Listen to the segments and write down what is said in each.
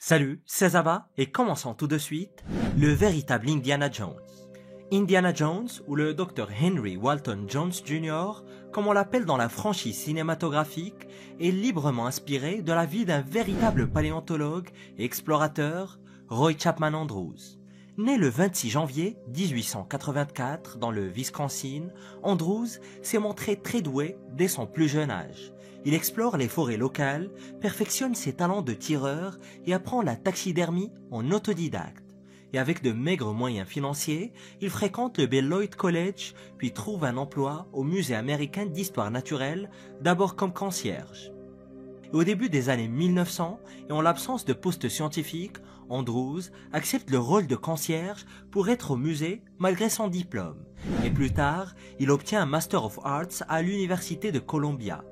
Salut, c'est Zaba et commençons tout de suite le véritable Indiana Jones. Indiana Jones, ou le Dr Henry Walton Jones Jr., comme on l'appelle dans la franchise cinématographique, est librement inspiré de la vie d'un véritable paléontologue et explorateur, Roy Chapman Andrews. Né le 26 janvier 1884 dans le Wisconsin, Andrews s'est montré très doué dès son plus jeune âge. Il explore les forêts locales, perfectionne ses talents de tireur et apprend la taxidermie en autodidacte. Et avec de maigres moyens financiers, il fréquente le Beloit College, puis trouve un emploi au Musée américain d'histoire naturelle, d'abord comme concierge. Et au début des années 1900, et en l'absence de poste scientifique, Andrews accepte le rôle de concierge pour être au musée malgré son diplôme. Et plus tard, il obtient un Master of Arts à l'Université de Columbia.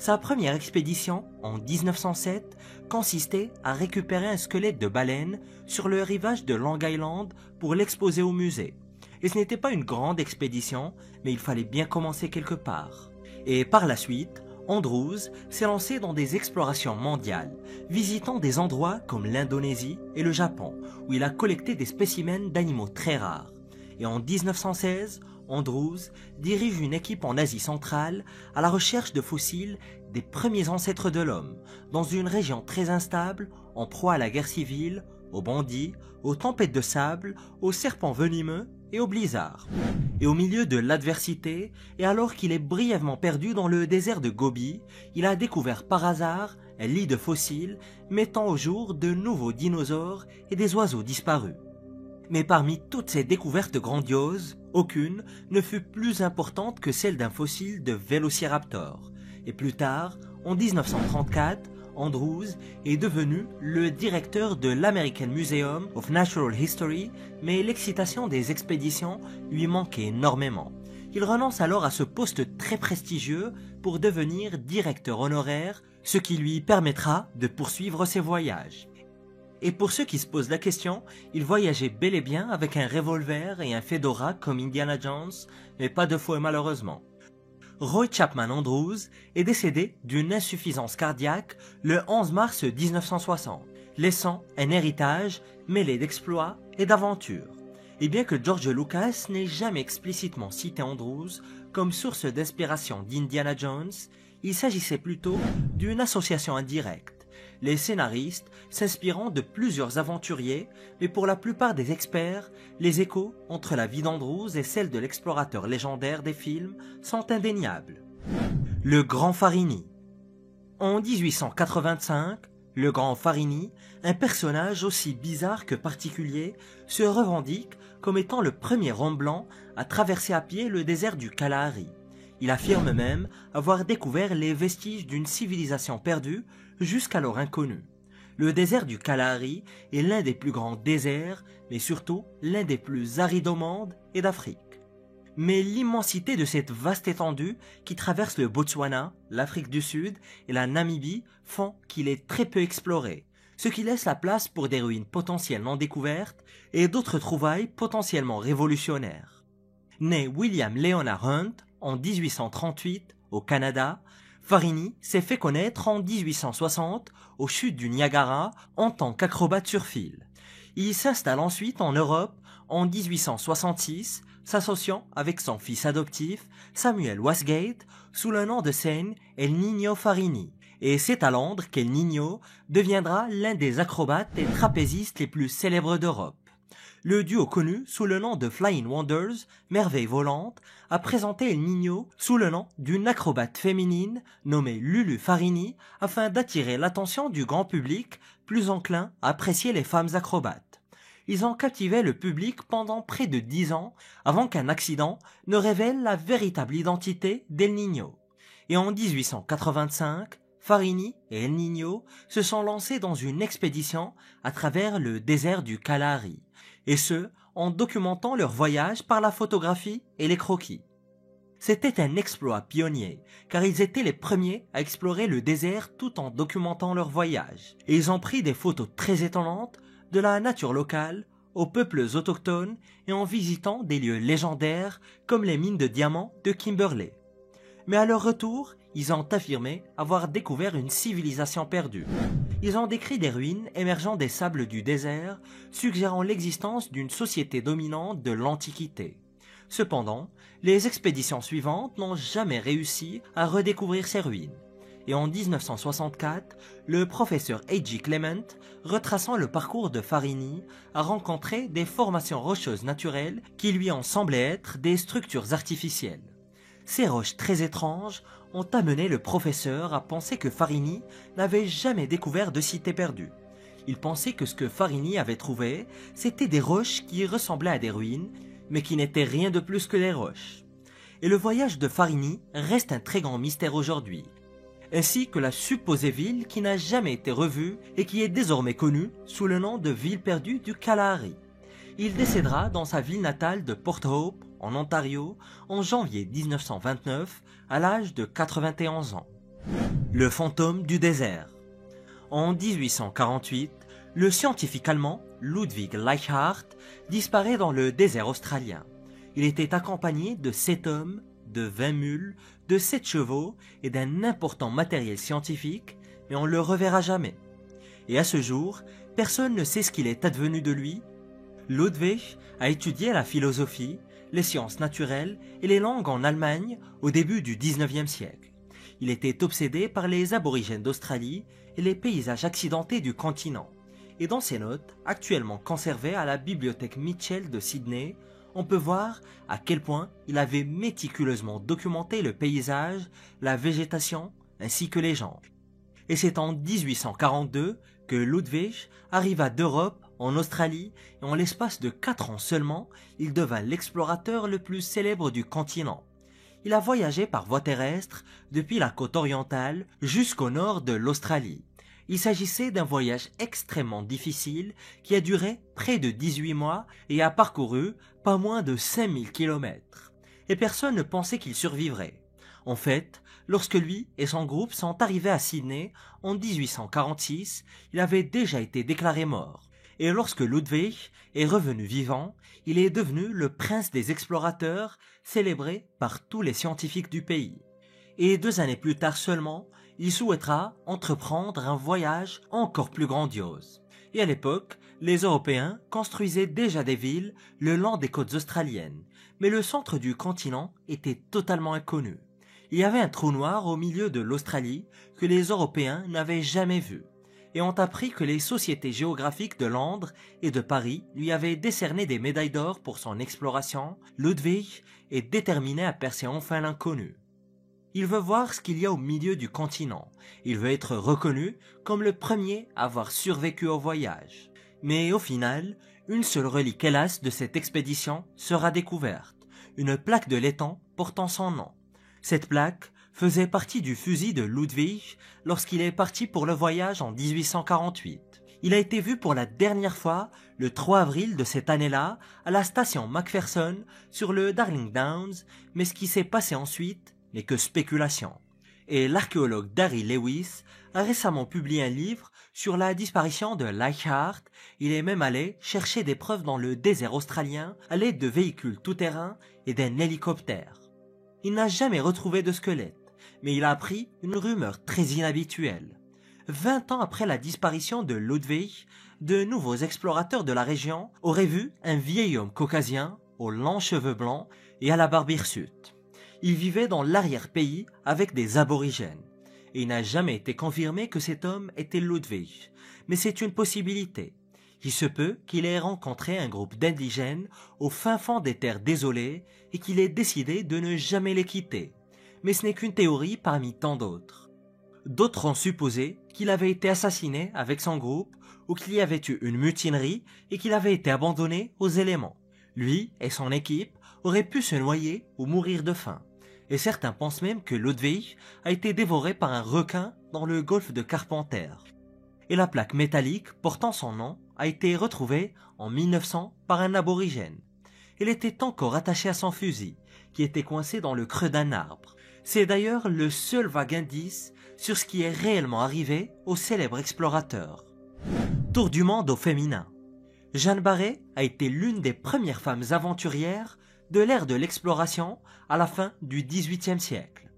Sa première expédition, en 1907, consistait à récupérer un squelette de baleine sur le rivage de Long Island pour l'exposer au musée. Et ce n'était pas une grande expédition, mais il fallait bien commencer quelque part. Et par la suite, Andrews s'est lancé dans des explorations mondiales, visitant des endroits comme l'Indonésie et le Japon, où il a collecté des spécimens d'animaux très rares. Et en 1916, Andrews dirige une équipe en Asie centrale à la recherche de fossiles des premiers ancêtres de l'homme, dans une région très instable, en proie à la guerre civile, aux bandits, aux tempêtes de sable, aux serpents venimeux et aux blizzards. Et au milieu de l'adversité, et alors qu'il est brièvement perdu dans le désert de Gobi, il a découvert par hasard un lit de fossiles mettant au jour de nouveaux dinosaures et des oiseaux disparus. Mais parmi toutes ces découvertes grandioses, aucune ne fut plus importante que celle d'un fossile de Vélociraptor. Et plus tard, en 1934, Andrews est devenu le directeur de l'American Museum of Natural History, mais l'excitation des expéditions lui manquait énormément. Il renonce alors à ce poste très prestigieux pour devenir directeur honoraire, ce qui lui permettra de poursuivre ses voyages. Et pour ceux qui se posent la question, il voyageait bel et bien avec un revolver et un fedora comme Indiana Jones, mais pas de fouet malheureusement. Roy Chapman Andrews est décédé d'une insuffisance cardiaque le 11 mars 1960, laissant un héritage mêlé d'exploits et d'aventures. Et bien que George Lucas n'ait jamais explicitement cité Andrews comme source d'inspiration d'Indiana Jones, il s'agissait plutôt d'une association indirecte. Les scénaristes s'inspirant de plusieurs aventuriers, mais pour la plupart des experts, les échos entre la vie d'Andrews et celle de l'explorateur légendaire des films sont indéniables. Le Grand Farini. En 1885, le Grand Farini, un personnage aussi bizarre que particulier, se revendique comme étant le premier homme blanc à traverser à pied le désert du Kalahari. Il affirme même avoir découvert les vestiges d'une civilisation perdue jusqu'alors inconnue. Le désert du Kalahari est l'un des plus grands déserts, mais surtout l'un des plus arides au monde et d'Afrique. Mais l'immensité de cette vaste étendue qui traverse le Botswana, l'Afrique du Sud et la Namibie font qu'il est très peu exploré, ce qui laisse la place pour des ruines potentielles non découvertes et d'autres trouvailles potentiellement révolutionnaires. Né William Leonard Hunt en 1838 au Canada, Farini s'est fait connaître en 1860 aux chutes du Niagara en tant qu'acrobate sur fil. Il s'installe ensuite en Europe en 1866, s'associant avec son fils adoptif Samuel Westgate sous le nom de scène El Niño Farini. Et c'est à Londres qu'El Niño deviendra l'un des acrobates et trapézistes les plus célèbres d'Europe. Le duo connu sous le nom de Flying Wonders, Merveille volante, a présenté El Niño sous le nom d'une acrobate féminine nommée Lulu Farini afin d'attirer l'attention du grand public plus enclin à apprécier les femmes acrobates. Ils ont captivé le public pendant près de 10 ans avant qu'un accident ne révèle la véritable identité d'El Niño. Et en 1885, Farini et El Niño se sont lancés dans une expédition à travers le désert du Kalahari, et ce, en documentant leur voyage par la photographie et les croquis. C'était un exploit pionnier, car ils étaient les premiers à explorer le désert tout en documentant leur voyage. Et ils ont pris des photos très étonnantes de la nature locale, aux peuples autochtones et en visitant des lieux légendaires comme les mines de diamants de Kimberley. Mais à leur retour, ils ont affirmé avoir découvert une civilisation perdue. Ils ont décrit des ruines émergeant des sables du désert, suggérant l'existence d'une société dominante de l'Antiquité. Cependant, les expéditions suivantes n'ont jamais réussi à redécouvrir ces ruines. Et en 1964, le professeur A.J. Clement, retraçant le parcours de Farini, a rencontré des formations rocheuses naturelles qui lui ont semblé être des structures artificielles. Ces roches très étranges ont amené le professeur à penser que Farini n'avait jamais découvert de cité perdue. Il pensait que ce que Farini avait trouvé, c'était des roches qui ressemblaient à des ruines, mais qui n'étaient rien de plus que des roches. Et le voyage de Farini reste un très grand mystère aujourd'hui, ainsi que la supposée ville qui n'a jamais été revue et qui est désormais connue sous le nom de ville perdue du Kalahari. Il décédera dans sa ville natale de Port Hope, en Ontario, en janvier 1929, à l'âge de 91 ans. Le fantôme du désert. En 1848, le scientifique allemand Ludwig Leichhardt disparaît dans le désert australien. Il était accompagné de 7 hommes, de 20 mules, de 7 chevaux et d'un important matériel scientifique, mais on ne le reverra jamais. Et à ce jour, personne ne sait ce qu'il est advenu de lui. Ludwig a étudié la philosophie, les sciences naturelles et les langues en Allemagne au début du 19e siècle. Il était obsédé par les aborigènes d'Australie et les paysages accidentés du continent. Et dans ses notes, actuellement conservées à la bibliothèque Mitchell de Sydney, on peut voir à quel point il avait méticuleusement documenté le paysage, la végétation ainsi que les gens. Et c'est en 1842 que Ludwig arriva d'Europe en Australie et en l'espace de 4 ans seulement, il devint l'explorateur le plus célèbre du continent. Il a voyagé par voie terrestre depuis la côte orientale jusqu'au nord de l'Australie. Il s'agissait d'un voyage extrêmement difficile qui a duré près de 18 mois et a parcouru pas moins de 5000 km. Et personne ne pensait qu'il survivrait. En fait, lorsque lui et son groupe sont arrivés à Sydney en 1846, il avait déjà été déclaré mort. Et lorsque Ludwig est revenu vivant, il est devenu le prince des explorateurs, célébré par tous les scientifiques du pays. Et 2 années plus tard seulement, il souhaitera entreprendre un voyage encore plus grandiose. Et à l'époque, les Européens construisaient déjà des villes le long des côtes australiennes, mais le centre du continent était totalement inconnu. Il y avait un trou noir au milieu de l'Australie que les Européens n'avaient jamais vu. Et ont appris que les sociétés géographiques de Londres et de Paris lui avaient décerné des médailles d'or pour son exploration. Ludwig est déterminé à percer enfin l'inconnu. Il veut voir ce qu'il y a au milieu du continent. Il veut être reconnu comme le premier à avoir survécu au voyage. Mais au final, une seule relique hélas de cette expédition sera découverte. Une plaque de laiton portant son nom. Cette plaque faisait partie du fusil de Ludwig lorsqu'il est parti pour le voyage en 1848. Il a été vu pour la dernière fois le 3 avril de cette année-là à la station Macpherson sur le Darling Downs, mais ce qui s'est passé ensuite n'est que spéculation. Et l'archéologue Darry Lewis a récemment publié un livre sur la disparition de Leichhardt. Il est même allé chercher des preuves dans le désert australien à l'aide de véhicules tout-terrain et d'un hélicoptère. Il n'a jamais retrouvé de squelette, mais il a appris une rumeur très inhabituelle. 20 ans après la disparition de Ludwig, de nouveaux explorateurs de la région auraient vu un vieil homme caucasien aux longs cheveux blancs et à la barbe hirsute. Il vivait dans l'arrière-pays avec des aborigènes. Et il n'a jamais été confirmé que cet homme était Ludwig, mais c'est une possibilité. Il se peut qu'il ait rencontré un groupe d'indigènes au fin fond des terres désolées et qu'il ait décidé de ne jamais les quitter. Mais ce n'est qu'une théorie parmi tant d'autres. D'autres ont supposé qu'il avait été assassiné avec son groupe ou qu'il y avait eu une mutinerie et qu'il avait été abandonné aux éléments. Lui et son équipe auraient pu se noyer ou mourir de faim. Et certains pensent même que Ludwig a été dévoré par un requin dans le golfe de Carpenter. Et la plaque métallique portant son nom a été retrouvée en 1900 par un aborigène. Elle était encore attachée à son fusil, qui était coincé dans le creux d'un arbre. C'est d'ailleurs le seul vague indice sur ce qui est réellement arrivé au célèbre explorateur. Tour du monde au féminin. Jeanne Barré a été l'une des premières femmes aventurières de l'ère de l'exploration à la fin du XVIIIe siècle.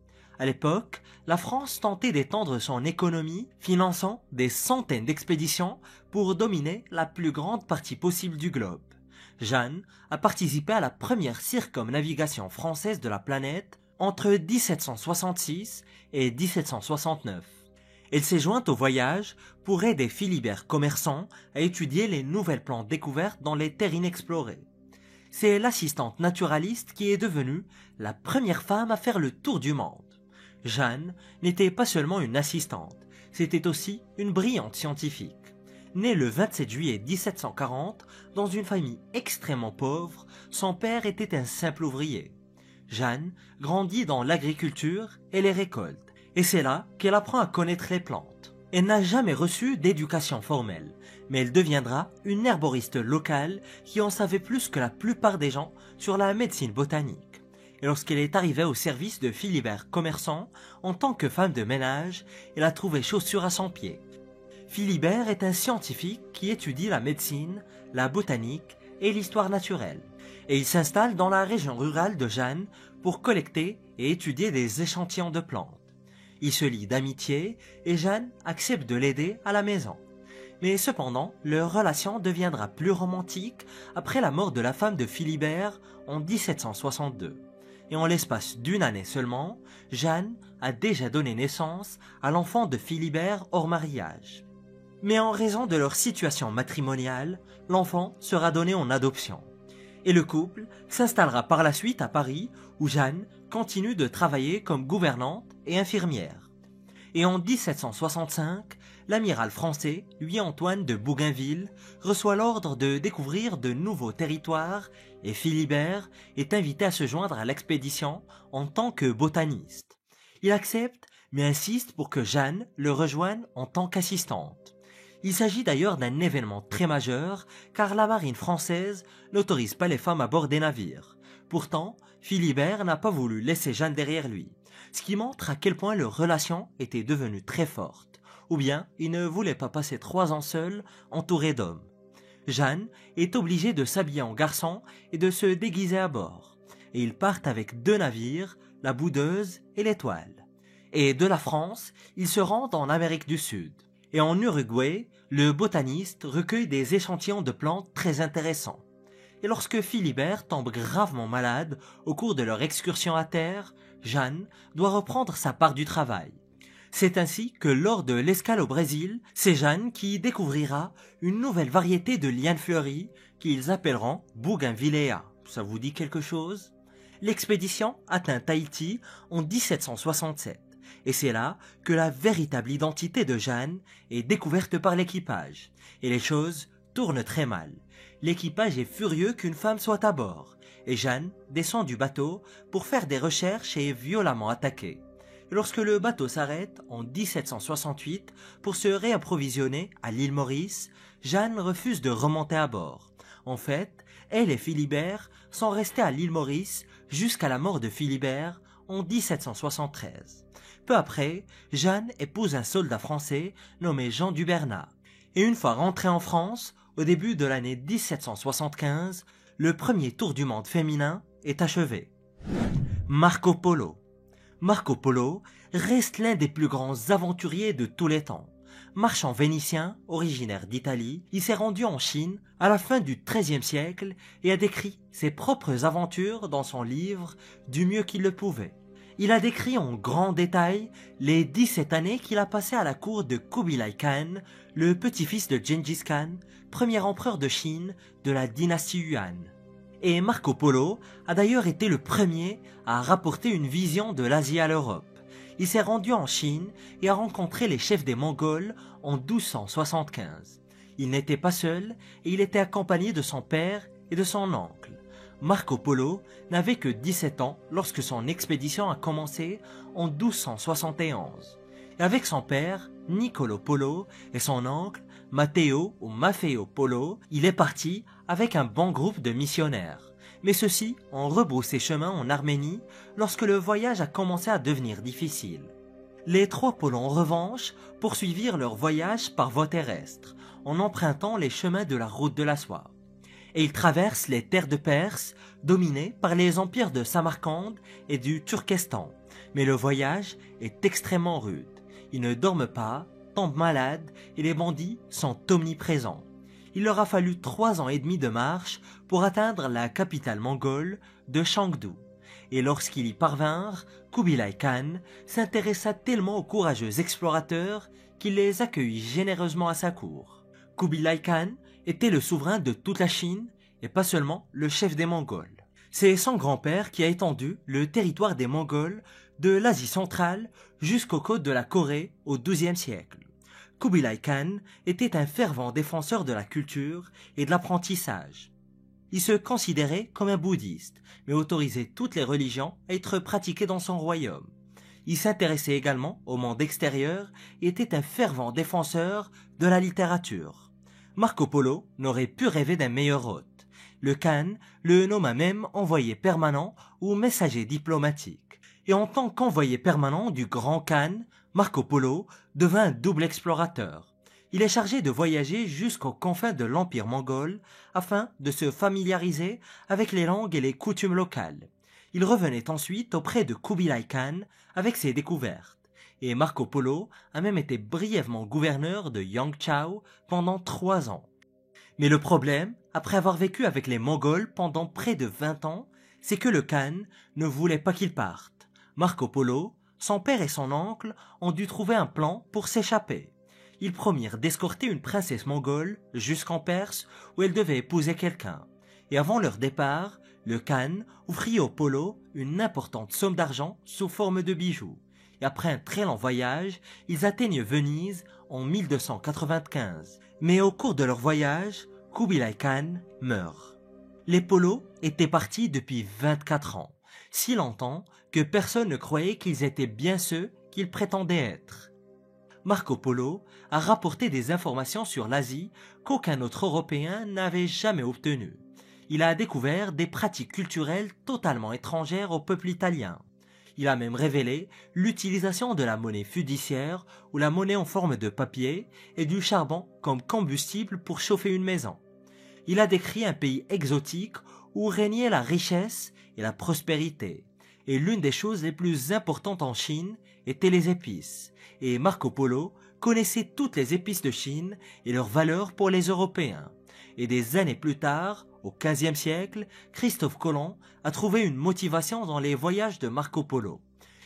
À l'époque, la France tentait d'étendre son économie, finançant des centaines d'expéditions pour dominer la plus grande partie possible du globe. Jeanne a participé à la première circumnavigation française de la planète entre 1766 et 1769. Elle s'est jointe au voyage pour aider Philibert Commerçant à étudier les nouvelles plantes découvertes dans les terres inexplorées. C'est l'assistante naturaliste qui est devenue la première femme à faire le tour du monde. Jeanne n'était pas seulement une assistante, c'était aussi une brillante scientifique. Née le 27 juillet 1740 dans une famille extrêmement pauvre, son père était un simple ouvrier. Jeanne grandit dans l'agriculture et les récoltes, et c'est là qu'elle apprend à connaître les plantes. Elle n'a jamais reçu d'éducation formelle, mais elle deviendra une herboriste locale qui en savait plus que la plupart des gens sur la médecine botanique. Et lorsqu'elle est arrivée au service de Philibert Commerçant, en tant que femme de ménage, elle a trouvé chaussure à son pied. Philibert est un scientifique qui étudie la médecine, la botanique et l'histoire naturelle. Et il s'installe dans la région rurale de Jeanne pour collecter et étudier des échantillons de plantes. Il se lie d'amitié et Jeanne accepte de l'aider à la maison. Mais cependant, leur relation deviendra plus romantique après la mort de la femme de Philibert en 1762. Et en l'espace d'une année seulement, Jeanne a déjà donné naissance à l'enfant de Philibert hors mariage. Mais en raison de leur situation matrimoniale, l'enfant sera donné en adoption. Et le couple s'installera par la suite à Paris où Jeanne continue de travailler comme gouvernante et infirmière. Et en 1765, l'amiral français Louis-Antoine de Bougainville reçoit l'ordre de découvrir de nouveaux territoires et Philibert est invité à se joindre à l'expédition en tant que botaniste. Il accepte mais insiste pour que Jeanne le rejoigne en tant qu'assistante. Il s'agit d'ailleurs d'un événement très majeur car la marine française n'autorise pas les femmes à bord des navires. Pourtant, Philibert n'a pas voulu laisser Jeanne derrière lui, ce qui montre à quel point leur relation était devenue très forte, ou bien il ne voulait pas passer 3 ans seul, entouré d'hommes. Jeanne est obligée de s'habiller en garçon et de se déguiser à bord, et ils partent avec 2 navires, la Boudeuse et l'Étoile. Et de la France, ils se rendent en Amérique du Sud. Et en Uruguay, le botaniste recueille des échantillons de plantes très intéressants. Et lorsque Philibert tombe gravement malade au cours de leur excursion à terre, Jeanne doit reprendre sa part du travail. C'est ainsi que lors de l'escale au Brésil, c'est Jeanne qui découvrira une nouvelle variété de lianes fleuries qu'ils appelleront Bougainvillea. Ça vous dit quelque chose? L'expédition atteint Tahiti en 1767. Et c'est là que la véritable identité de Jeanne est découverte par l'équipage. Et les choses tournent très mal. L'équipage est furieux qu'une femme soit à bord. Et Jeanne descend du bateau pour faire des recherches et est violemment attaquée. Et lorsque le bateau s'arrête en 1768 pour se réapprovisionner à l'île Maurice, Jeanne refuse de remonter à bord. En fait, elle et Philibert sont restés à l'île Maurice jusqu'à la mort de Philibert en 1773. Peu après, Jeanne épouse un soldat français nommé Jean du Bernat. Et une fois rentrée en France, au début de l'année 1775, le premier tour du monde féminin est achevé. Marco Polo. Marco Polo reste l'un des plus grands aventuriers de tous les temps. Marchand vénitien, originaire d'Italie, il s'est rendu en Chine à la fin du XIIIe siècle et a décrit ses propres aventures dans son livre du mieux qu'il le pouvait. Il a décrit en grand détail les 17 années qu'il a passées à la cour de Kubilai Khan, le petit-fils de Gengis Khan, premier empereur de Chine de la dynastie Yuan. Et Marco Polo a d'ailleurs été le premier à rapporter une vision de l'Asie à l'Europe. Il s'est rendu en Chine et a rencontré les chefs des Mongols en 1275. Il n'était pas seul et il était accompagné de son père et de son oncle. Marco Polo n'avait que 17 ans lorsque son expédition a commencé en 1271. Et avec son père, Niccolo Polo, et son oncle, Matteo ou Maffeo Polo, il est parti avec un bon groupe de missionnaires. Mais ceux-ci ont rebroussé chemin en Arménie lorsque le voyage a commencé à devenir difficile. Les 3 Polos en revanche poursuivirent leur voyage par voie terrestre, en empruntant les chemins de la route de la soie. et il traverse les terres de Perse, dominées par les empires de Samarcande et du Turkestan. Mais le voyage est extrêmement rude. Ils ne dorment pas, tombent malades et les bandits sont omniprésents. Il leur a fallu 3 ans et demi de marche pour atteindre la capitale mongole de Chengdu. Et lorsqu'ils y parvinrent, Kubilai Khan s'intéressa tellement aux courageux explorateurs qu'il les accueillit généreusement à sa cour. Kubilai Khan était le souverain de toute la Chine et pas seulement le chef des Mongols. C'est son grand-père qui a étendu le territoire des Mongols de l'Asie centrale jusqu'aux côtes de la Corée au XIIe siècle. Kubilai Khan était un fervent défenseur de la culture et de l'apprentissage. Il se considérait comme un bouddhiste, mais autorisait toutes les religions à être pratiquées dans son royaume. Il s'intéressait également au monde extérieur et était un fervent défenseur de la littérature. Marco Polo n'aurait pu rêver d'un meilleur hôte. Le Khan le nomma même envoyé permanent ou messager diplomatique. Et en tant qu'envoyé permanent du grand Khan, Marco Polo devint un double explorateur. Il est chargé de voyager jusqu'aux confins de l'Empire mongol afin de se familiariser avec les langues et les coutumes locales. Il revenait ensuite auprès de Kubilai Khan avec ses découvertes. Et Marco Polo a même été brièvement gouverneur de Yangzhou pendant 3 ans. Mais le problème, après avoir vécu avec les Mongols pendant près de 20 ans, c'est que le Khan ne voulait pas qu'il parte. Marco Polo, son père et son oncle ont dû trouver un plan pour s'échapper. Ils promirent d'escorter une princesse mongole jusqu'en Perse où elle devait épouser quelqu'un. Et avant leur départ, le Khan offrit au Polo une importante somme d'argent sous forme de bijoux. Et après un très long voyage, ils atteignent Venise en 1295. Mais au cours de leur voyage, Kubilai Khan meurt. Les Polos étaient partis depuis 24 ans, si longtemps que personne ne croyait qu'ils étaient bien ceux qu'ils prétendaient être. Marco Polo a rapporté des informations sur l'Asie qu'aucun autre Européen n'avait jamais obtenues. Il a découvert des pratiques culturelles totalement étrangères au peuple italien. Il a même révélé l'utilisation de la monnaie fiduciaire ou la monnaie en forme de papier et du charbon comme combustible pour chauffer une maison. Il a décrit un pays exotique où régnait la richesse et la prospérité. Et l'une des choses les plus importantes en Chine étaient les épices. Et Marco Polo connaissait toutes les épices de Chine et leurs valeurs pour les Européens. Et des années plus tard, au XVe siècle, Christophe Colomb a trouvé une motivation dans les voyages de Marco Polo.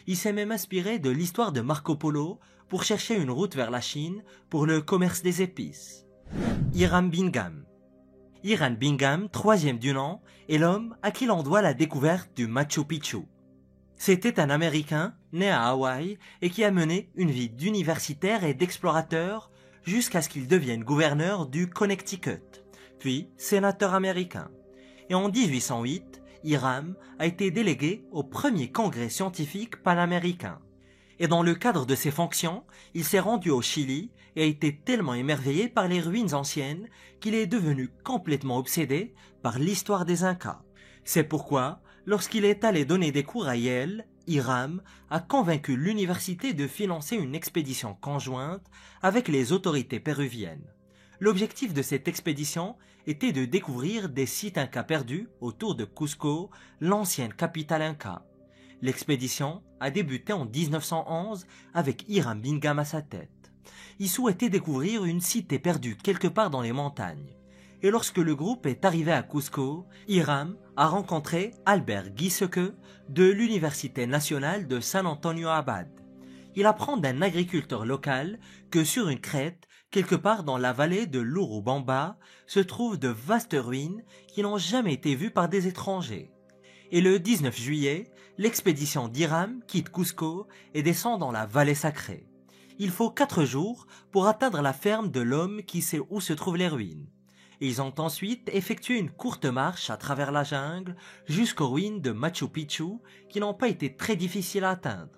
Il s'est même inspiré de l'histoire de Marco Polo pour chercher une route vers la Chine pour le commerce des épices. Hiram Bingham. Hiram Bingham, 3e du nom, est l'homme à qui l'on doit la découverte du Machu Picchu. C'était un Américain né à Hawaï et qui a mené une vie d'universitaire et d'explorateur jusqu'à ce qu'il devienne gouverneur du Connecticut, puis sénateur américain. Et en 1808, Hiram a été délégué au premier congrès scientifique panaméricain. Et dans le cadre de ses fonctions, il s'est rendu au Chili et a été tellement émerveillé par les ruines anciennes qu'il est devenu complètement obsédé par l'histoire des Incas. C'est pourquoi, lorsqu'il est allé donner des cours à Yale, Hiram a convaincu l'université de financer une expédition conjointe avec les autorités péruviennes. L'objectif de cette expédition était de découvrir des sites incas perdus autour de Cusco, l'ancienne capitale inca. L'expédition a débuté en 1911 avec Hiram Bingham à sa tête. Il souhaitait découvrir une cité perdue quelque part dans les montagnes. Et lorsque le groupe est arrivé à Cusco, Hiram a rencontré Albert Giesecke de l'Université nationale de San Antonio Abad. Il apprend d'un agriculteur local que sur une crête, quelque part dans la vallée de l'Urubamba, se trouvent de vastes ruines qui n'ont jamais été vues par des étrangers. Et le 19 juillet, l'expédition d'Hiram quitte Cusco et descend dans la vallée sacrée. Il faut 4 jours pour atteindre la ferme de l'homme qui sait où se trouvent les ruines. Ils ont ensuite effectué une courte marche à travers la jungle jusqu'aux ruines de Machu Picchu qui n'ont pas été très difficiles à atteindre.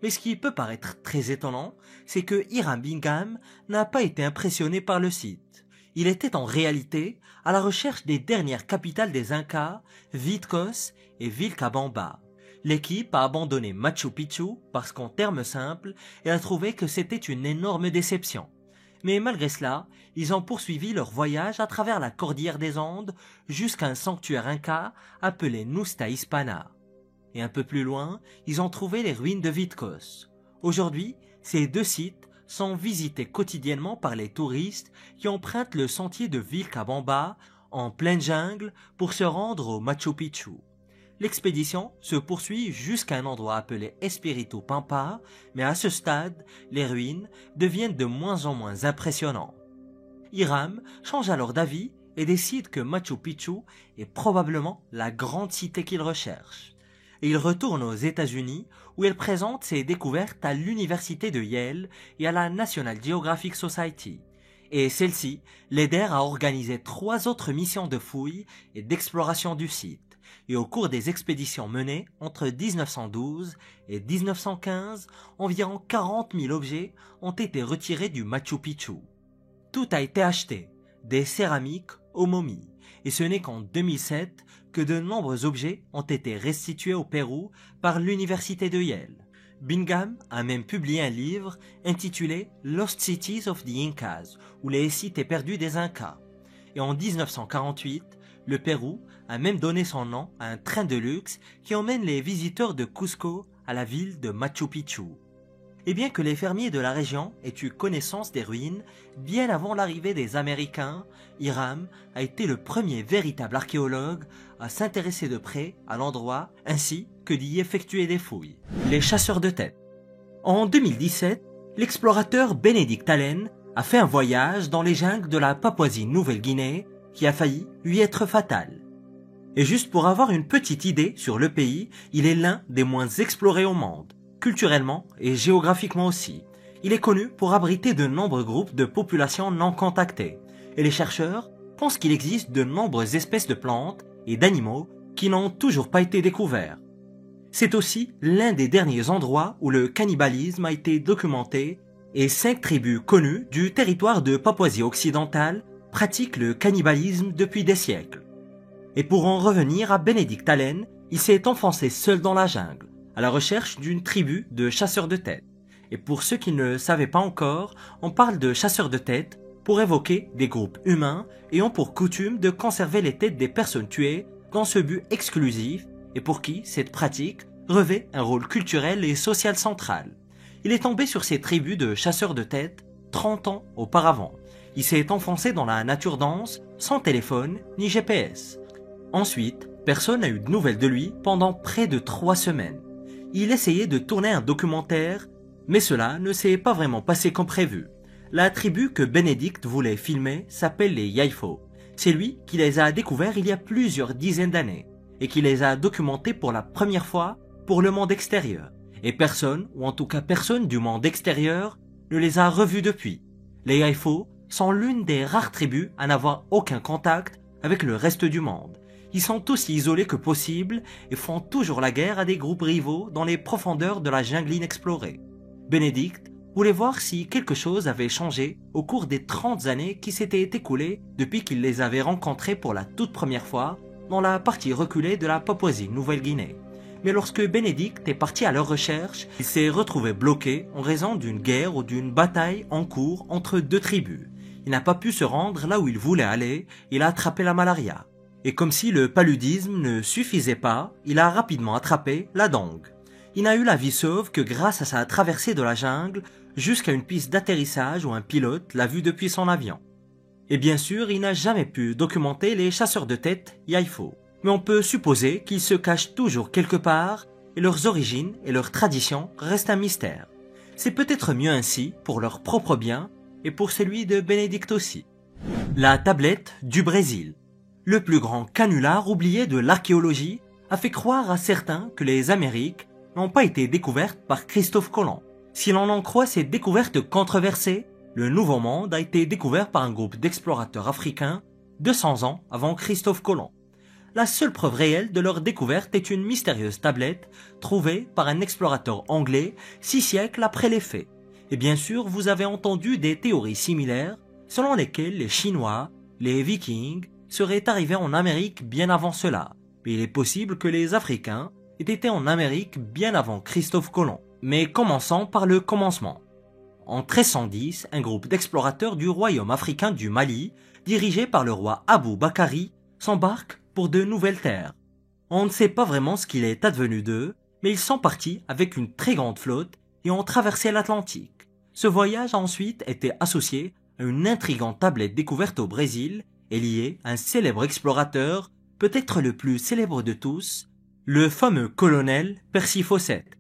Mais ce qui peut paraître très étonnant, c'est que Hiram Bingham n'a pas été impressionné par le site. Il était en réalité à la recherche des dernières capitales des Incas, Vitcos et Vilcabamba. L'équipe a abandonné Machu Picchu parce qu'en termes simples, elle a trouvé que c'était une énorme déception. Mais malgré cela, ils ont poursuivi leur voyage à travers la cordillère des Andes jusqu'à un sanctuaire inca appelé Nusta Hispana. Et un peu plus loin, ils ont trouvé les ruines de Vitcos. Aujourd'hui, ces deux sites sont visités quotidiennement par les touristes qui empruntent le sentier de Vilcabamba en pleine jungle pour se rendre au Machu Picchu. L'expédition se poursuit jusqu'à un endroit appelé Espiritu Pampa, mais à ce stade, les ruines deviennent de moins en moins impressionnantes. Hiram change alors d'avis et décide que Machu Picchu est probablement la grande cité qu'il recherche. Et il retourne aux États-Unis où il présente ses découvertes à l'université de Yale et à la National Geographic Society. Et celle-ci l'aidèrent à organiser 3 autres missions de fouilles et d'exploration du site. Et au cours des expéditions menées entre 1912 et 1915, environ 40 000 objets ont été retirés du Machu Picchu. Tout a été acheté, des céramiques aux momies, et ce n'est qu'en 2007 que de nombreux objets ont été restitués au Pérou par l'université de Yale. Bingham a même publié un livre intitulé Lost Cities of the Incas, ou les cités perdues des Incas. Et en 1948, le Pérou a même donné son nom à un train de luxe qui emmène les visiteurs de Cusco à la ville de Machu Picchu. Et bien que les fermiers de la région aient eu connaissance des ruines bien avant l'arrivée des Américains, Hiram a été le premier véritable archéologue à s'intéresser de près à l'endroit ainsi que d'y effectuer des fouilles. Les chasseurs de têtes. En 2017, l'explorateur Benedict Allen a fait un voyage dans les jungles de la Papouasie-Nouvelle-Guinée qui a failli lui être fatal. Et juste pour avoir une petite idée sur le pays, il est l'un des moins explorés au monde, culturellement et géographiquement aussi. Il est connu pour abriter de nombreux groupes de populations non contactées, et les chercheurs pensent qu'il existe de nombreuses espèces de plantes et d'animaux qui n'ont toujours pas été découverts. C'est aussi l'un des derniers endroits où le cannibalisme a été documenté et 5 tribus connues du territoire de Papouasie occidentale pratiquent le cannibalisme depuis des siècles. Et pour en revenir à Benedict Allen, il s'est enfoncé seul dans la jungle, à la recherche d'une tribu de chasseurs de têtes. Et pour ceux qui ne le savaient pas encore, on parle de chasseurs de têtes pour évoquer des groupes humains ayant pour coutume de conserver les têtes des personnes tuées dans ce but exclusif et pour qui cette pratique revêt un rôle culturel et social central. Il est tombé sur ces tribus de chasseurs de têtes 30 ans auparavant. Il s'est enfoncé dans la nature dense, sans téléphone ni GPS. Ensuite, personne n'a eu de nouvelles de lui pendant près de 3 semaines. Il essayait de tourner un documentaire, mais cela ne s'est pas vraiment passé comme prévu. La tribu que Benedict voulait filmer s'appelle les Yaifo. C'est lui qui les a découverts il y a plusieurs dizaines d'années, et qui les a documentés pour la première fois pour le monde extérieur. Et personne, ou en tout cas personne du monde extérieur, ne les a revus depuis. Les Yaifo sont l'une des rares tribus à n'avoir aucun contact avec le reste du monde. Ils sont aussi isolés que possible et font toujours la guerre à des groupes rivaux dans les profondeurs de la jungle inexplorée. Benedict voulait voir si quelque chose avait changé au cours des 30 années qui s'étaient écoulées depuis qu'il les avait rencontrés pour la toute première fois dans la partie reculée de la Papouasie-Nouvelle-Guinée. Mais lorsque Benedict est parti à leur recherche, il s'est retrouvé bloqué en raison d'une guerre ou d'une bataille en cours entre 2 tribus. Il n'a pas pu se rendre là où il voulait aller, il a attrapé la malaria. Et comme si le paludisme ne suffisait pas, il a rapidement attrapé la dengue. Il n'a eu la vie sauve que grâce à sa traversée de la jungle jusqu'à une piste d'atterrissage où un pilote l'a vu depuis son avion. Et bien sûr, il n'a jamais pu documenter les chasseurs de têtes Yaifo. Mais on peut supposer qu'ils se cachent toujours quelque part et leurs origines et leurs traditions restent un mystère. C'est peut-être mieux ainsi pour leur propre bien et pour celui de Benedict aussi. La tablette du Brésil. Le plus grand canular oublié de l'archéologie a fait croire à certains que les Amériques n'ont pas été découvertes par Christophe Colomb. Si l'on en croit ces découvertes controversées, le Nouveau Monde a été découvert par un groupe d'explorateurs africains 200 ans avant Christophe Colomb. La seule preuve réelle de leur découverte est une mystérieuse tablette trouvée par un explorateur anglais 6 siècles après les faits. Et bien sûr, vous avez entendu des théories similaires selon lesquelles les Chinois, les Vikings, seraient arrivés en Amérique bien avant cela. Mais il est possible que les Africains aient été en Amérique bien avant Christophe Colomb. Mais commençons par le commencement. en 1310, un groupe d'explorateurs du royaume africain du Mali, dirigé par le roi Abou Bakari, s'embarque pour de nouvelles terres. On ne sait pas vraiment ce qu'il est advenu d'eux, mais ils sont partis avec une très grande flotte et ont traversé l'Atlantique. Ce voyage a ensuite été associé à une intrigante tablette découverte au Brésil et liée à un célèbre explorateur, peut-être le plus célèbre de tous, le fameux colonel Percy Fawcett.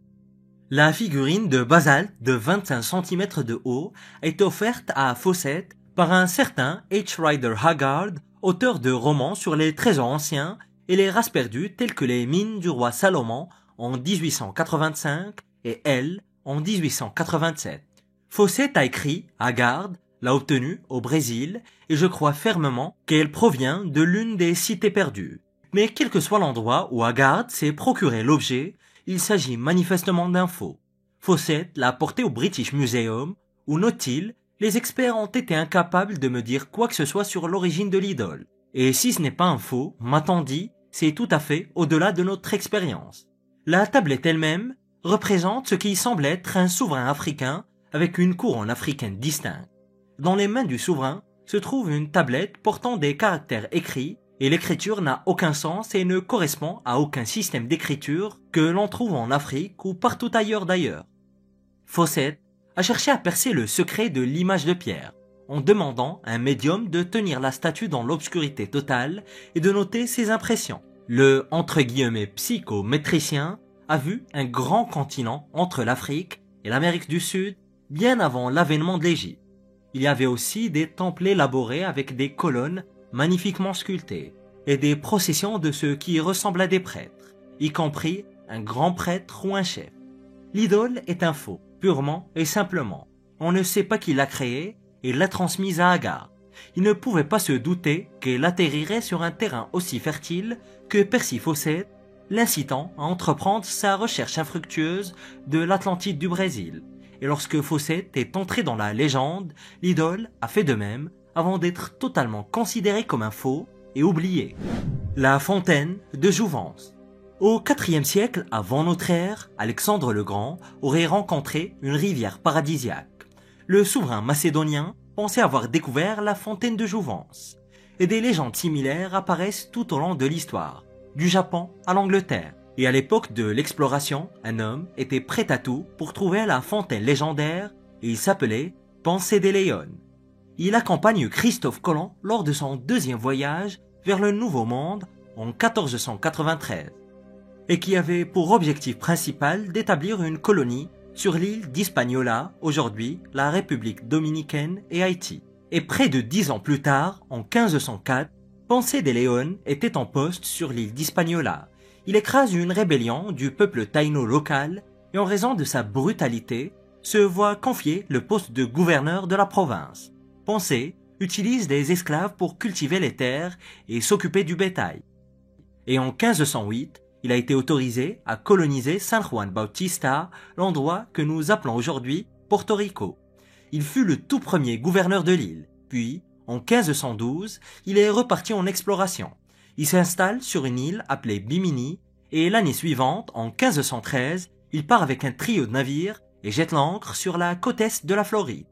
La figurine de basalte de 25 cm de haut a été offerte à Fawcett par un certain H. Rider Haggard, auteur de romans sur les trésors anciens et les races perdues telles que les mines du roi Salomon en 1885 et Elle en 1887. Fawcett a écrit Haggard l'a obtenue au Brésil et je crois fermement qu'elle provient de l'une des cités perdues. Mais quel que soit l'endroit où Haggard s'est procuré l'objet, il s'agit manifestement d'un faux. Fawcett l'a apporté au British Museum, où, note-t-il, les experts ont été incapables de me dire quoi que ce soit sur l'origine de l'idole. Et si ce n'est pas un faux, m'a-t-on dit, c'est tout à fait au-delà de notre expérience. La tablette elle-même représente ce qui semble être un souverain africain avec une couronne africaine distincte. Dans les mains du souverain se trouve une tablette portant des caractères écrits et l'écriture n'a aucun sens et ne correspond à aucun système d'écriture que l'on trouve en Afrique ou partout ailleurs d'ailleurs. Fawcett a cherché à percer le secret de l'image de pierre en demandant à un médium de tenir la statue dans l'obscurité totale et de noter ses impressions. Le « psychométricien » a vu un grand continent entre l'Afrique et l'Amérique du Sud bien avant l'avènement de l'Égypte. Il y avait aussi des temples élaborés avec des colonnes magnifiquement sculptées et des processions de ceux qui ressemblent à des prêtres, y compris un grand prêtre ou un chef. L'idole est un faux, purement et simplement. On ne sait pas qui l'a créée et l'a transmise à Haggard. Il ne pouvait pas se douter qu'elle atterrirait sur un terrain aussi fertile que Percy Fawcett, l'incitant à entreprendre sa recherche infructueuse de l'Atlantide du Brésil. Et lorsque Fawcett est entré dans la légende, l'idole a fait de même avant d'être totalement considérée comme un faux et oubliée. La fontaine de Jouvence. Au IVe siècle avant notre ère, Alexandre le Grand aurait rencontré une rivière paradisiaque. Le souverain macédonien pensait avoir découvert la fontaine de Jouvence. Et des légendes similaires apparaissent tout au long de l'histoire, du Japon à l'Angleterre. Et à l'époque de l'exploration, un homme était prêt à tout pour trouver la fontaine légendaire et il s'appelait Ponce de León. Il accompagne Christophe Colomb lors de son deuxième voyage vers le Nouveau Monde en 1493 et qui avait pour objectif principal d'établir une colonie sur l'île d'Hispaniola, aujourd'hui la République dominicaine et Haïti. Et près de 10 ans plus tard, en 1504, Ponce de León était en poste sur l'île d'Hispaniola. Il écrase une rébellion du peuple taïno local et en raison de sa brutalité, se voit confier le poste de gouverneur de la province. Ponce utilise des esclaves pour cultiver les terres et s'occuper du bétail. Et en 1508, il a été autorisé à coloniser San Juan Bautista, l'endroit que nous appelons aujourd'hui Porto Rico. Il fut le tout premier gouverneur de l'île, puis en 1512, il est reparti en exploration. Il s'installe sur une île appelée Bimini et l'année suivante, en 1513, il part avec un trio de navires et jette l'ancre sur la côte est de la Floride.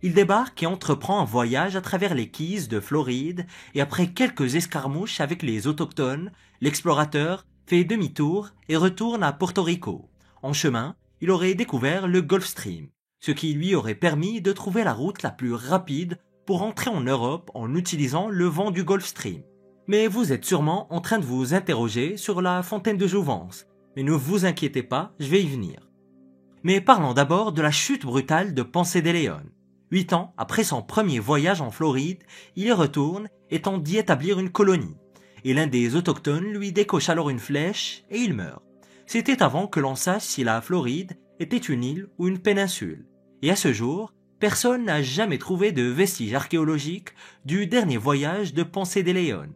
Il débarque et entreprend un voyage à travers les Keys de Floride et après quelques escarmouches avec les autochtones, l'explorateur fait demi-tour et retourne à Porto Rico. En chemin, il aurait découvert le Gulf Stream, ce qui lui aurait permis de trouver la route la plus rapide pour entrer en Europe en utilisant le vent du Gulf Stream. Mais vous êtes sûrement en train de vous interroger sur la fontaine de Jouvence. Mais ne vous inquiétez pas, je vais y venir. Mais parlons d'abord de la chute brutale de Ponce de León. 8 ans après son premier voyage en Floride, il y retourne et tente d'y établir une colonie. Et l'un des autochtones lui décoche alors une flèche et il meurt. C'était avant que l'on sache si la Floride était une île ou une péninsule. Et à ce jour, personne n'a jamais trouvé de vestiges archéologiques du dernier voyage de Ponce de León.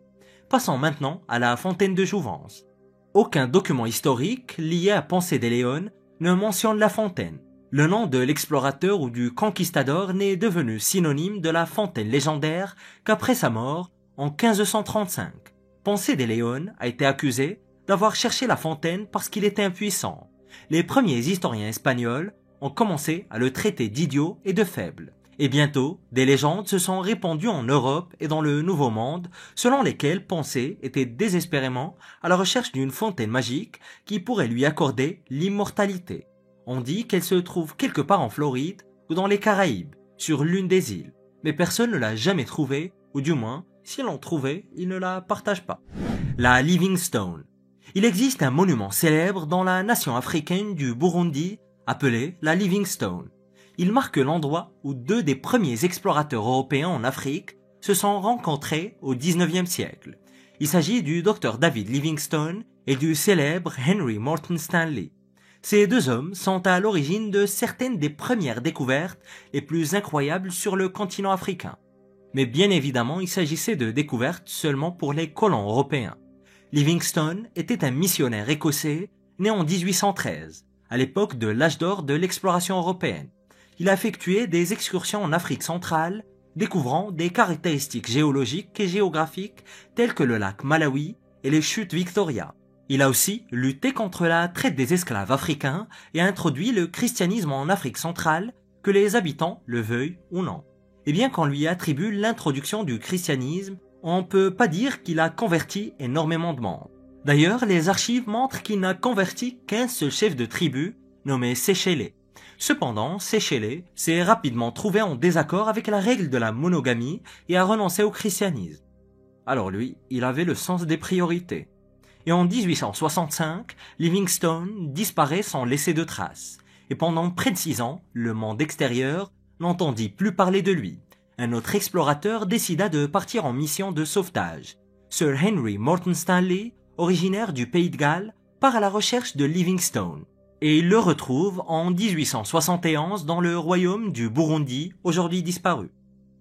Passons maintenant à la fontaine de Jouvence. Aucun document historique lié à Ponce de León ne mentionne la fontaine. Le nom de l'explorateur ou du conquistador n'est devenu synonyme de la fontaine légendaire qu'après sa mort en 1535. Ponce de León a été accusé d'avoir cherché la fontaine parce qu'il était impuissant. Les premiers historiens espagnols ont commencé à le traiter d'idiot et de faible. Et bientôt, des légendes se sont répandues en Europe et dans le Nouveau Monde, selon lesquelles Pensée était désespérément à la recherche d'une fontaine magique qui pourrait lui accorder l'immortalité. On dit qu'elle se trouve quelque part en Floride ou dans les Caraïbes, sur l'une des îles, mais personne ne l'a jamais trouvée, ou du moins, si l'on trouvait, il ne la partage pas. La Livingstone. Il existe un monument célèbre dans la nation africaine du Burundi, appelé la Livingstone. Il marque l'endroit où deux des premiers explorateurs européens en Afrique se sont rencontrés au XIXe siècle. Il s'agit du docteur David Livingstone et du célèbre Henry Morton Stanley. Ces deux hommes sont à l'origine de certaines des premières découvertes les plus incroyables sur le continent africain. Mais bien évidemment, il s'agissait de découvertes seulement pour les colons européens. Livingstone était un missionnaire écossais né en 1813, à l'époque de l'âge d'or de l'exploration européenne. Il a effectué des excursions en Afrique centrale, découvrant des caractéristiques géologiques et géographiques telles que le lac Malawi et les chutes Victoria. Il a aussi lutté contre la traite des esclaves africains et a introduit le christianisme en Afrique centrale, que les habitants le veuillent ou non. Et bien qu'on lui attribue l'introduction du christianisme, on peut pas dire qu'il a converti énormément de monde. D'ailleurs, les archives montrent qu'il n'a converti qu'un seul chef de tribu, nommé Séchélé. Cependant, Séchélé s'est rapidement trouvé en désaccord avec la règle de la monogamie et a renoncé au christianisme. Alors lui, il avait le sens des priorités. Et en 1865, Livingstone disparaît sans laisser de traces. Et pendant près de 6 ans, le monde extérieur n'entendit plus parler de lui. Un autre explorateur décida de partir en mission de sauvetage. Sir Henry Morton Stanley, originaire du Pays de Galles, part à la recherche de Livingstone. Et il le retrouve en 1871 dans le royaume du Burundi, aujourd'hui disparu.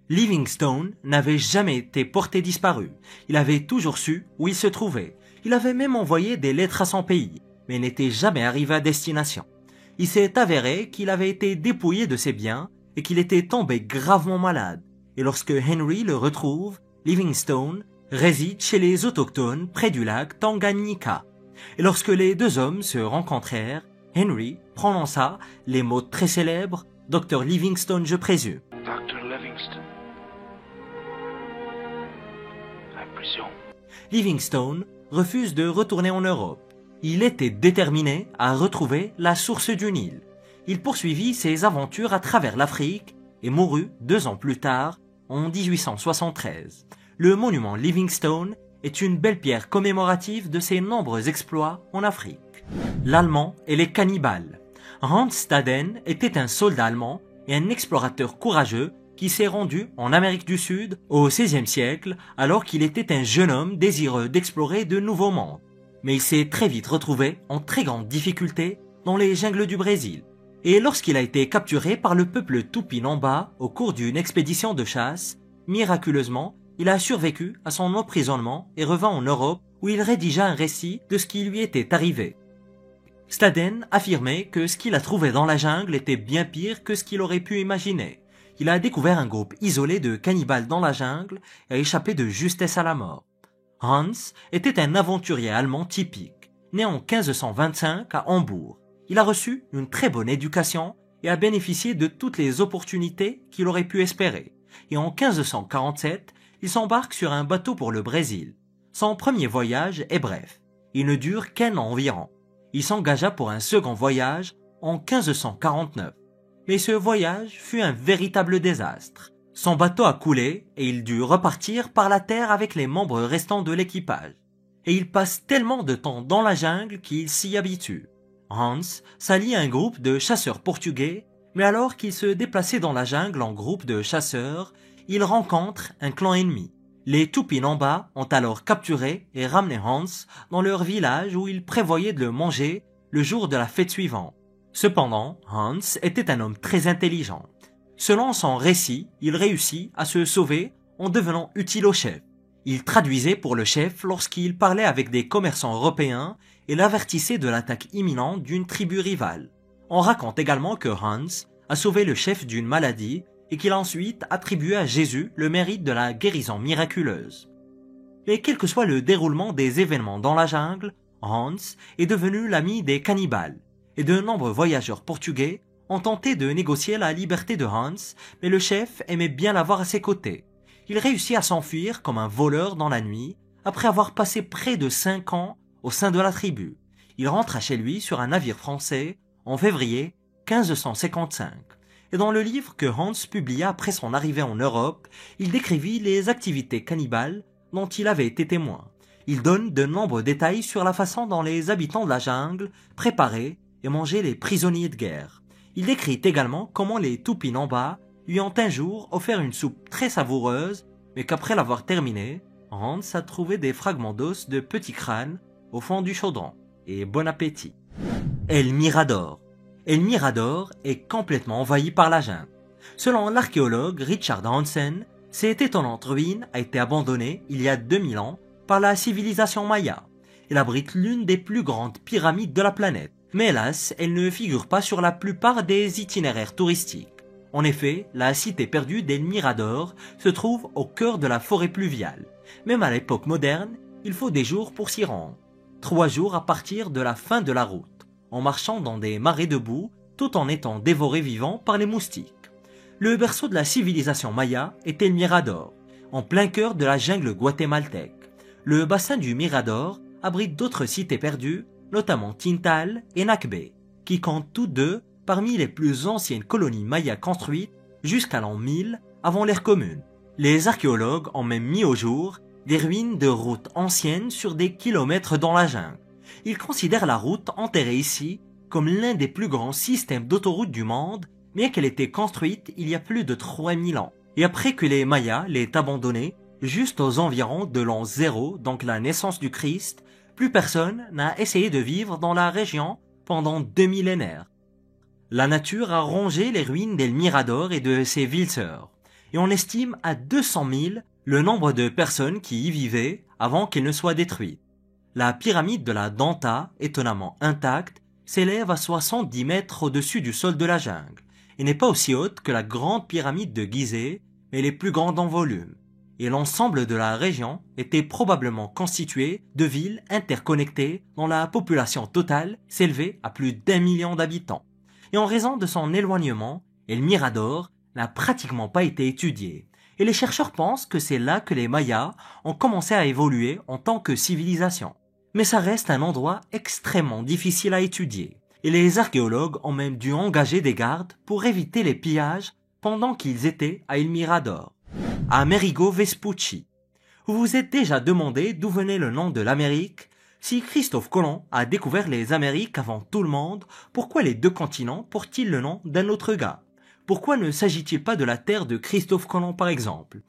Livingstone n'avait jamais été porté disparu. Il avait toujours su où il se trouvait. Il avait même envoyé des lettres à son pays, mais n'était jamais arrivé à destination. Il s'est avéré qu'il avait été dépouillé de ses biens et qu'il était tombé gravement malade. Et lorsque Henry le retrouve, Livingstone réside chez les autochtones près du lac Tanganyika. Et lorsque les deux hommes se rencontrèrent, Henry prononça les mots très célèbres « Dr Livingstone, je présume ». Dr. Livingstone. I presume. Livingstone refuse de retourner en Europe. Il était déterminé à retrouver la source du Nil. Il poursuivit ses aventures à travers l'Afrique et mourut 2 ans plus tard, en 1873. Le monument Livingstone est une belle pierre commémorative de ses nombreux exploits en Afrique. L'Allemand et les cannibales. Hans Staden était un soldat allemand et un explorateur courageux qui s'est rendu en Amérique du Sud au XVIe siècle alors qu'il était un jeune homme désireux d'explorer de nouveaux mondes. Mais il s'est très vite retrouvé en très grande difficulté dans les jungles du Brésil. Et lorsqu'il a été capturé par le peuple Tupinamba au cours d'une expédition de chasse, miraculeusement, il a survécu à son emprisonnement et revint en Europe où il rédigea un récit de ce qui lui était arrivé. Staden affirmait que ce qu'il a trouvé dans la jungle était bien pire que ce qu'il aurait pu imaginer. Il a découvert un groupe isolé de cannibales dans la jungle et a échappé de justesse à la mort. Hans était un aventurier allemand typique, né en 1525 à Hambourg. Il a reçu une très bonne éducation et a bénéficié de toutes les opportunités qu'il aurait pu espérer. Et en 1547, il s'embarque sur un bateau pour le Brésil. Son premier voyage est bref. Il ne dure qu'1 an environ. Il s'engagea pour un second voyage en 1549. Mais ce voyage fut un véritable désastre. Son bateau a coulé et il dut repartir par la terre avec les membres restants de l'équipage. Et il passe tellement de temps dans la jungle qu'il s'y habitue. Hans s'allie à un groupe de chasseurs portugais, mais alors qu'il se déplaçait dans la jungle en groupe de chasseurs, il rencontre un clan ennemi. Les Tupinamba ont alors capturé et ramené Hans dans leur village où ils prévoyaient de le manger le jour de la fête suivante. Cependant, Hans était un homme très intelligent. Selon son récit, il réussit à se sauver en devenant utile au chef. Il traduisait pour le chef lorsqu'il parlait avec des commerçants européens et l'avertissait de l'attaque imminente d'une tribu rivale. On raconte également que Hans a sauvé le chef d'une maladie et qu'il a ensuite attribué à Jésus le mérite de la guérison miraculeuse. Mais quel que soit le déroulement des événements dans la jungle, Hans est devenu l'ami des cannibales, et de nombreux voyageurs portugais ont tenté de négocier la liberté de Hans, mais le chef aimait bien l'avoir à ses côtés. Il réussit à s'enfuir comme un voleur dans la nuit, après avoir passé près de 5 ans au sein de la tribu. Il rentra chez lui sur un navire français en février 1555. Et dans le livre que Hans publia après son arrivée en Europe, il décrivit les activités cannibales dont il avait été témoin. Il donne de nombreux détails sur la façon dont les habitants de la jungle préparaient et mangeaient les prisonniers de guerre. Il décrit également comment les Tupinamba lui ont un jour offert une soupe très savoureuse, mais qu'après l'avoir terminée, Hans a trouvé des fragments d'os de petits crânes au fond du chaudron. Et bon appétit. El Mirador. El Mirador est complètement envahi par la jungle. Selon l'archéologue Richard Hansen, cette étonnante ruine a été abandonnée il y a 2000 ans par la civilisation maya. Elle abrite l'une des plus grandes pyramides de la planète. Mais hélas, elle ne figure pas sur la plupart des itinéraires touristiques. En effet, la cité perdue d'El Mirador se trouve au cœur de la forêt pluviale. Même à l'époque moderne, il faut des jours pour s'y rendre. 3 jours à partir de la fin de la route, en marchant dans des marais de boue, tout en étant dévoré vivant par les moustiques. Le berceau de la civilisation maya est El Mirador, en plein cœur de la jungle guatémaltèque. Le bassin du Mirador abrite d'autres cités perdues, notamment Tintal et Nakbe, qui comptent tous deux parmi les plus anciennes colonies mayas construites jusqu'à l'an 1000 avant l'ère commune. Les archéologues ont même mis au jour des ruines de routes anciennes sur des kilomètres dans la jungle. Ils considèrent la route enterrée ici comme l'un des plus grands systèmes d'autoroutes du monde, bien qu'elle ait été construite il y a plus de 3000 ans. Et après que les Mayas l'aient abandonnée, juste aux environs de l'an 0, donc la naissance du Christ, plus personne n'a essayé de vivre dans la région pendant 2 millénaires. La nature a rongé les ruines d'El Mirador et de ses villes-sœurs, et on estime à 200 000 le nombre de personnes qui y vivaient avant qu'elle ne soit détruite. La pyramide de la Danta, étonnamment intacte, s'élève à 70 mètres au-dessus du sol de la jungle, et n'est pas aussi haute que la grande pyramide de Gizeh, mais elle est plus grande en volume. Et l'ensemble de la région était probablement constitué de villes interconnectées dont la population totale s'élevait à plus d'1 million d'habitants. Et en raison de son éloignement, El Mirador n'a pratiquement pas été étudié. Et les chercheurs pensent que c'est là que les Mayas ont commencé à évoluer en tant que civilisation. Mais ça reste un endroit extrêmement difficile à étudier. Et les archéologues ont même dû engager des gardes pour éviter les pillages pendant qu'ils étaient à El Mirador. Amerigo Vespucci. Vous vous êtes déjà demandé d'où venait le nom de l'Amérique? Si Christophe Colomb a découvert les Amériques avant tout le monde, pourquoi les 2 continents portent-ils le nom d'un autre gars? Pourquoi ne s'agit-il pas de la terre de Christophe Colomb par exemple?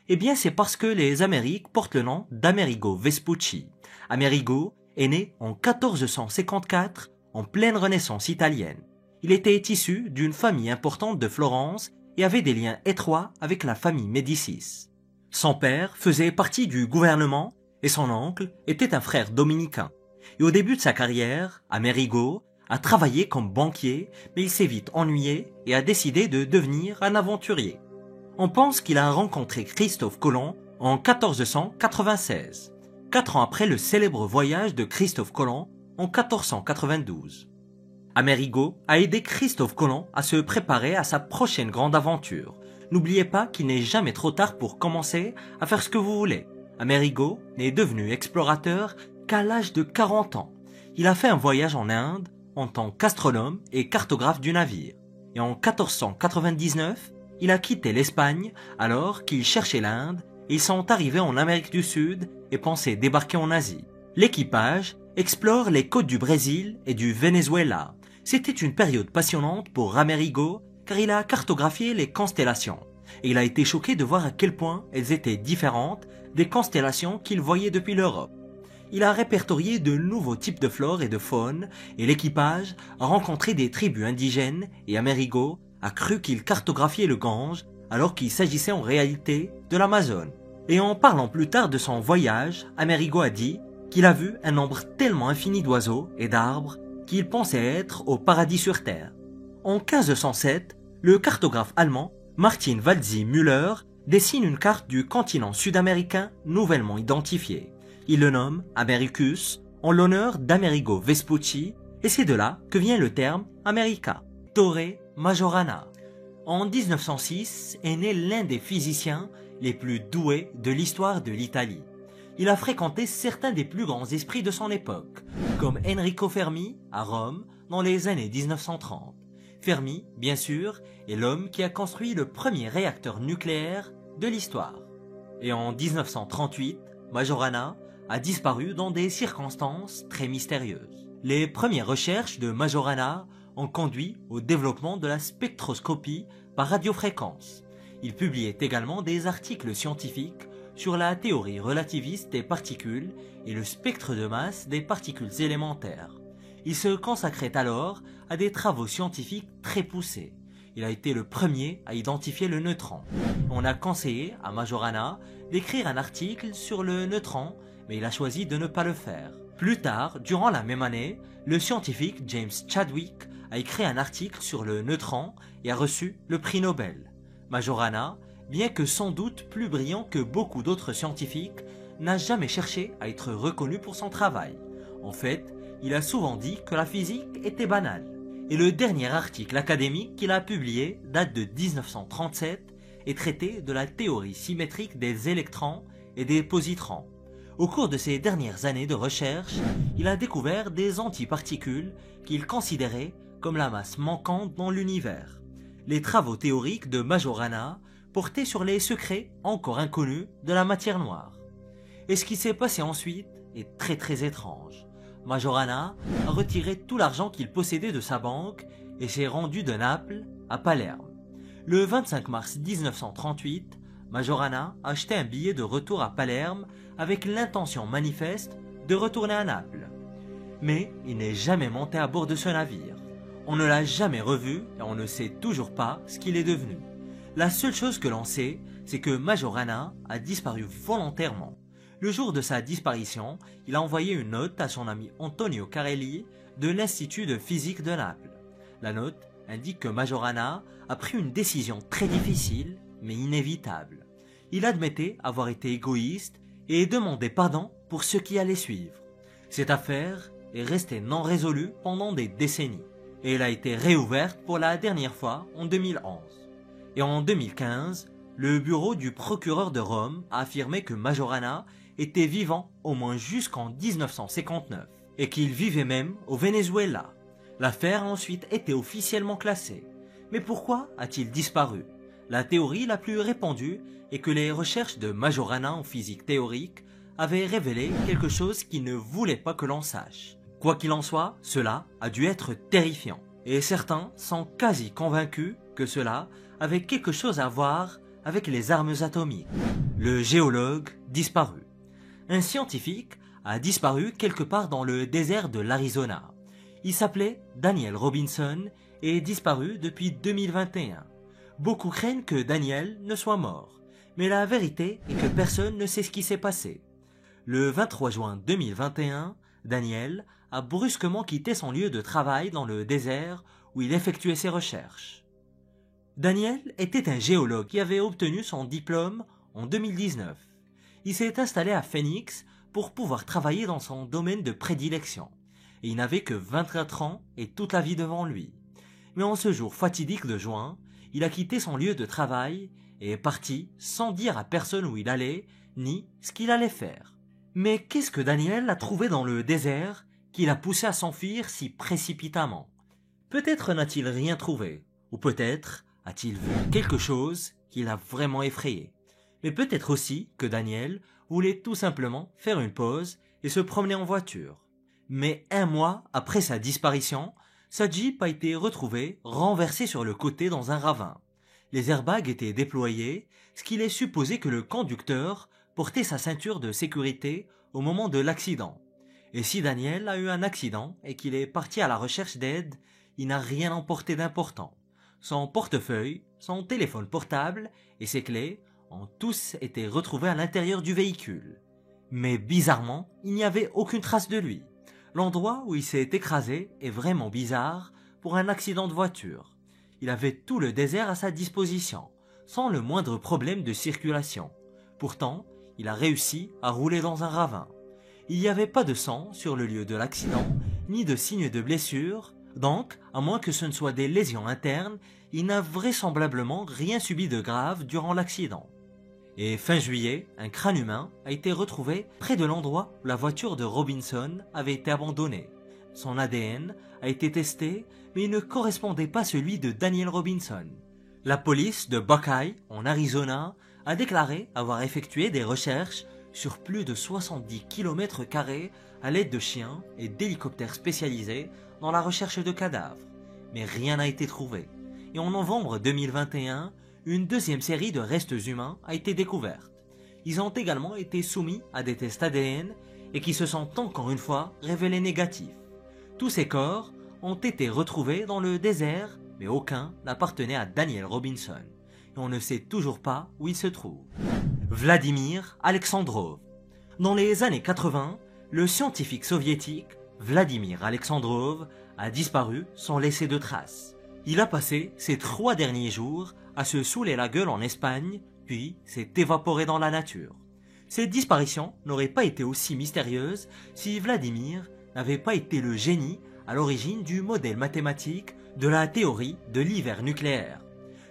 Eh bien c'est parce que les Amériques portent le nom d'Amerigo Vespucci. Amerigo est né en 1454 en pleine Renaissance italienne. Il était issu d'une famille importante de Florence et avait des liens étroits avec la famille Médicis. Son père faisait partie du gouvernement et son oncle était un frère dominicain. Et au début de sa carrière, Amerigo a travaillé comme banquier, mais il s'est vite ennuyé et a décidé de devenir un aventurier. On pense qu'il a rencontré Christophe Colomb en 1496, 4 ans après le célèbre voyage de Christophe Colomb en 1492. Amerigo a aidé Christophe Colomb à se préparer à sa prochaine grande aventure. N'oubliez pas qu'il n'est jamais trop tard pour commencer à faire ce que vous voulez. Amerigo n'est devenu explorateur qu'à l'âge de 40 ans. Il a fait un voyage en Inde en tant qu'astronome et cartographe du navire. Et en 1499, il a quitté l'Espagne alors qu'il cherchait l'Inde et ils sont arrivés en Amérique du Sud et pensaient débarquer en Asie. L'équipage explore les côtes du Brésil et du Venezuela. C'était une période passionnante pour Amerigo car il a cartographié les constellations et il a été choqué de voir à quel point elles étaient différentes des constellations qu'il voyait depuis l'Europe. Il a répertorié de nouveaux types de flore et de faune et l'équipage a rencontré des tribus indigènes et Amerigo a cru qu'il cartographiait le Gange alors qu'il s'agissait en réalité de l'Amazone. Et en parlant plus tard de son voyage, Amerigo a dit qu'il a vu un nombre tellement infini d'oiseaux et d'arbres qu'il pensait être au paradis sur Terre. En 1507, le cartographe allemand Martin Waldsee Müller dessine une carte du continent sud-américain nouvellement identifiée. Il le nomme Americus en l'honneur d'Amerigo Vespucci et c'est de là que vient le terme America. Torre Majorana. En 1906 est né l'un des physiciens les plus doués de l'histoire de l'Italie. Il a fréquenté certains des plus grands esprits de son époque, comme Enrico Fermi à Rome dans les années 1930. Fermi, bien sûr, est l'homme qui a construit le premier réacteur nucléaire de l'histoire. Et en 1938, Majorana a disparu dans des circonstances très mystérieuses. Les premières recherches de Majorana ont conduit au développement de la spectroscopie par radiofréquence. Il publiait également des articles scientifiques sur la théorie relativiste des particules et le spectre de masse des particules élémentaires. Il se consacrait alors à des travaux scientifiques très poussés. Il a été le premier à identifier le neutron. On a conseillé à Majorana d'écrire un article sur le neutron, mais il a choisi de ne pas le faire. Plus tard, durant la même année, le scientifique James Chadwick a écrit un article sur le neutron et a reçu le prix Nobel. Majorana, bien que sans doute plus brillant que beaucoup d'autres scientifiques, n'a jamais cherché à être reconnu pour son travail. En fait, il a souvent dit que la physique était banale. Et le dernier article académique qu'il a publié date de 1937 et traitait de la théorie symétrique des électrons et des positrons. Au cours de ses dernières années de recherche, il a découvert des antiparticules qu'il considérait comme la masse manquante dans l'univers. Les travaux théoriques de Majorana portaient sur les secrets encore inconnus de la matière noire. Et ce qui s'est passé ensuite est très étrange. Majorana a retiré tout l'argent qu'il possédait de sa banque et s'est rendu de Naples à Palerme. Le 25 mars 1938, Majorana a acheté un billet de retour à Palerme avec l'intention manifeste de retourner à Naples. Mais il n'est jamais monté à bord de ce navire. On ne l'a jamais revu et on ne sait toujours pas ce qu'il est devenu. La seule chose que l'on sait, c'est que Majorana a disparu volontairement. Le jour de sa disparition, il a envoyé une note à son ami Antonio Carelli de l'Institut de physique de Naples. La note indique que Majorana a pris une décision très difficile, mais inévitable. Il admettait avoir été égoïste et demandait pardon pour ce qui allait suivre. Cette affaire est restée non résolue pendant des décennies, et elle a été réouverte pour la dernière fois en 2011. Et en 2015, le bureau du procureur de Rome a affirmé que Majorana était vivant au moins jusqu'en 1959 et qu'il vivait même au Venezuela. L'affaire a ensuite été officiellement classée. Mais pourquoi a-t-il disparu? La théorie la plus répandue est que les recherches de Majorana en physique théorique avaient révélé quelque chose qu'il ne voulait pas que l'on sache. Quoi qu'il en soit, cela a dû être terrifiant. Et certains sont quasi convaincus que cela avait quelque chose à voir avec les armes atomiques. Le géologue disparu. Un scientifique a disparu quelque part dans le désert de l'Arizona. Il s'appelait Daniel Robinson et est disparu depuis 2021. Beaucoup craignent que Daniel ne soit mort, mais la vérité est que personne ne sait ce qui s'est passé. Le 23 juin 2021, Daniel a brusquement quitté son lieu de travail dans le désert où il effectuait ses recherches. Daniel était un géologue qui avait obtenu son diplôme en 2019. Il s'est installé à Phoenix pour pouvoir travailler dans son domaine de prédilection. Et il n'avait que 24 ans et toute la vie devant lui. Mais en ce jour fatidique de juin, il a quitté son lieu de travail et est parti sans dire à personne où il allait, ni ce qu'il allait faire. Mais qu'est-ce que Daniel a trouvé dans le désert qui l'a poussé à s'enfuir si précipitamment? Peut-être n'a-t-il rien trouvé, ou peut-être a-t-il vu quelque chose qui l'a vraiment effrayé. Mais peut-être aussi que Daniel voulait tout simplement faire une pause et se promener en voiture. Mais un mois après sa disparition, sa Jeep a été retrouvée renversée sur le côté dans un ravin. Les airbags étaient déployés, ce qui laisse supposer que le conducteur portait sa ceinture de sécurité au moment de l'accident. Et si Daniel a eu un accident et qu'il est parti à la recherche d'aide, il n'a rien emporté d'important. Son portefeuille, son téléphone portable et ses clés ont tous été retrouvés à l'intérieur du véhicule. Mais bizarrement, il n'y avait aucune trace de lui. L'endroit où il s'est écrasé est vraiment bizarre pour un accident de voiture. Il avait tout le désert à sa disposition, sans le moindre problème de circulation. Pourtant, il a réussi à rouler dans un ravin. Il n'y avait pas de sang sur le lieu de l'accident, ni de signes de blessure, Donc, à moins que ce ne soit des lésions internes, il n'a vraisemblablement rien subi de grave durant l'accident. Et fin juillet, un crâne humain a été retrouvé près de l'endroit où la voiture de Robinson avait été abandonnée. Son ADN a été testé, mais il ne correspondait pas à celui de Daniel Robinson. La police de Buckeye, en Arizona, a déclaré avoir effectué des recherches sur plus de 70 km² à l'aide de chiens et d'hélicoptères spécialisés dans la recherche de cadavres. Mais rien n'a été trouvé. Et en novembre 2021, une deuxième série de restes humains a été découverte. Ils ont également été soumis à des tests ADN et qui se sont encore une fois révélés négatifs. Tous ces corps ont été retrouvés dans le désert, mais aucun n'appartenait à Daniel Robinson. Et on ne sait toujours pas où il se trouve. Vladimir Alexandrov. Dans les années 80, le scientifique soviétique Vladimir Alexandrov a disparu sans laisser de traces. Il a passé ses 3 derniers jours à se saouler la gueule en Espagne, puis s'est évaporé dans la nature. Cette disparition n'aurait pas été aussi mystérieuse si Vladimir n'avait pas été le génie à l'origine du modèle mathématique de la théorie de l'hiver nucléaire.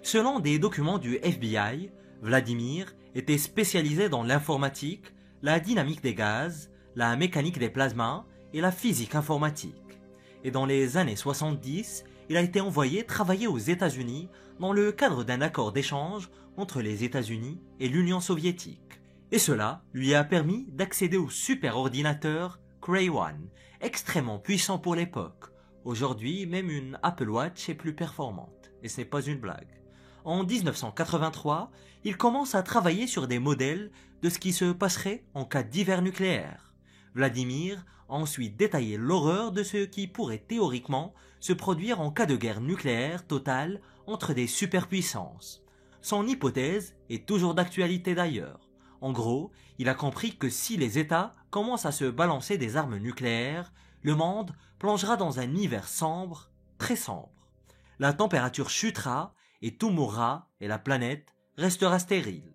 Selon des documents du FBI, Vladimir était spécialisé dans l'informatique, la dynamique des gaz, la mécanique des plasmas et la physique informatique. Et dans les années 70, il a été envoyé travailler aux États-Unis dans le cadre d'un accord d'échange entre les États-Unis et l'Union soviétique. Et cela lui a permis d'accéder au superordinateur Cray 1, extrêmement puissant pour l'époque. Aujourd'hui, même une Apple Watch est plus performante. Et ce n'est pas une blague. En 1983, il commence à travailler sur des modèles de ce qui se passerait en cas d'hiver nucléaire. Vladimir a ensuite détaillé l'horreur de ce qui pourrait théoriquement se produire en cas de guerre nucléaire totale entre des superpuissances. Son hypothèse est toujours d'actualité d'ailleurs. En gros, il a compris que si les États commencent à se balancer des armes nucléaires, le monde plongera dans un hiver sombre, très sombre. La température chutera et tout mourra et la planète restera stérile.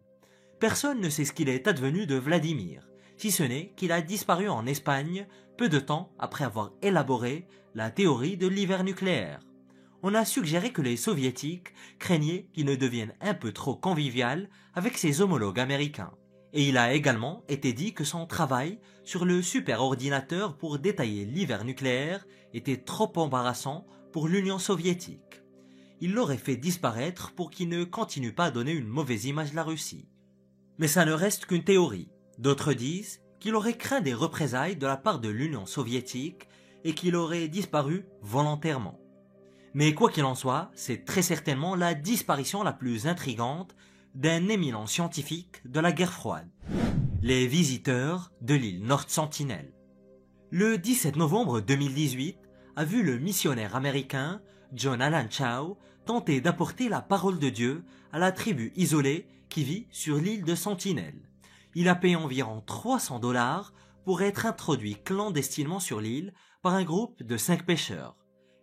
Personne ne sait ce qu'il est advenu de Vladimir, si ce n'est qu'il a disparu en Espagne peu de temps après avoir élaboré la théorie de l'hiver nucléaire. On a suggéré que les soviétiques craignaient qu'il ne devienne un peu trop convivial avec ses homologues américains. Et il a également été dit que son travail sur le superordinateur pour détailler l'hiver nucléaire était trop embarrassant pour l'Union soviétique. Il l'aurait fait disparaître pour qu'il ne continue pas à donner une mauvaise image de la Russie. Mais ça ne reste qu'une théorie. D'autres disent qu'il aurait craint des représailles de la part de l'Union soviétique et qu'il aurait disparu volontairement. Mais quoi qu'il en soit, c'est très certainement la disparition la plus intrigante d'un éminent scientifique de la guerre froide. Les visiteurs de l'île North Sentinel. Le 17 novembre 2018 a vu le missionnaire américain John Allen Chau tenter d'apporter la parole de Dieu à la tribu isolée qui vit sur l'île de Sentinel. Il a payé environ 300 $ pour être introduit clandestinement sur l'île par un groupe de 5 pêcheurs.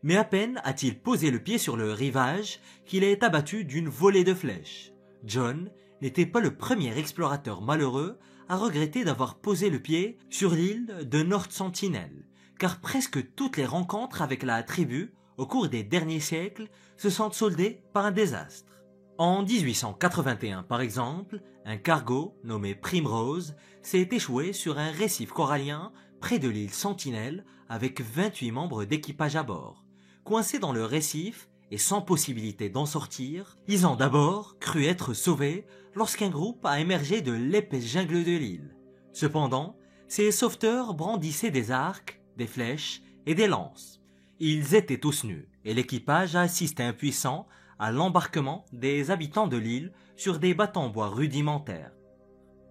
Mais à peine a-t-il posé le pied sur le rivage qu'il est abattu d'une volée de flèches. John n'était pas le premier explorateur malheureux à regretter d'avoir posé le pied sur l'île de North Sentinel, car presque toutes les rencontres avec la tribu au cours des derniers siècles se sont soldées par un désastre. En 1881 par exemple, un cargo nommé Primrose s'est échoué sur un récif corallien près de l'île Sentinel avec 28 membres d'équipage à bord. Coincés dans le récif et sans possibilité d'en sortir, ils ont d'abord cru être sauvés lorsqu'un groupe a émergé de l'épaisse jungle de l'île. Cependant, ces sauveteurs brandissaient des arcs, des flèches et des lances. Ils étaient tous nus et l'équipage a assisté impuissant à l'embarquement des habitants de l'île sur des bateaux en bois rudimentaires.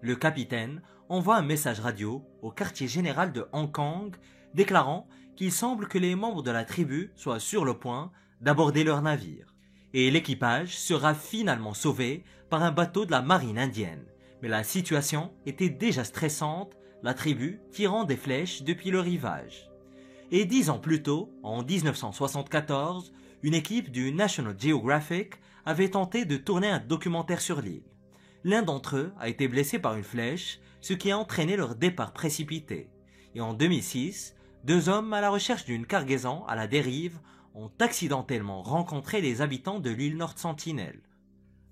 Le capitaine envoie un message radio au quartier général de Hong Kong déclarant qu'il semble que les membres de la tribu soient sur le point d'aborder leur navire. Et l'équipage sera finalement sauvé par un bateau de la marine indienne. Mais la situation était déjà stressante, la tribu tirant des flèches depuis le rivage. Et 10 ans plus tôt, en 1974, une équipe du National Geographic avait tenté de tourner un documentaire sur l'île. L'un d'entre eux a été blessé par une flèche, ce qui a entraîné leur départ précipité. Et en 2006, 2 hommes à la recherche d'une cargaison à la dérive ont accidentellement rencontré les habitants de l'île Nord Sentinelle.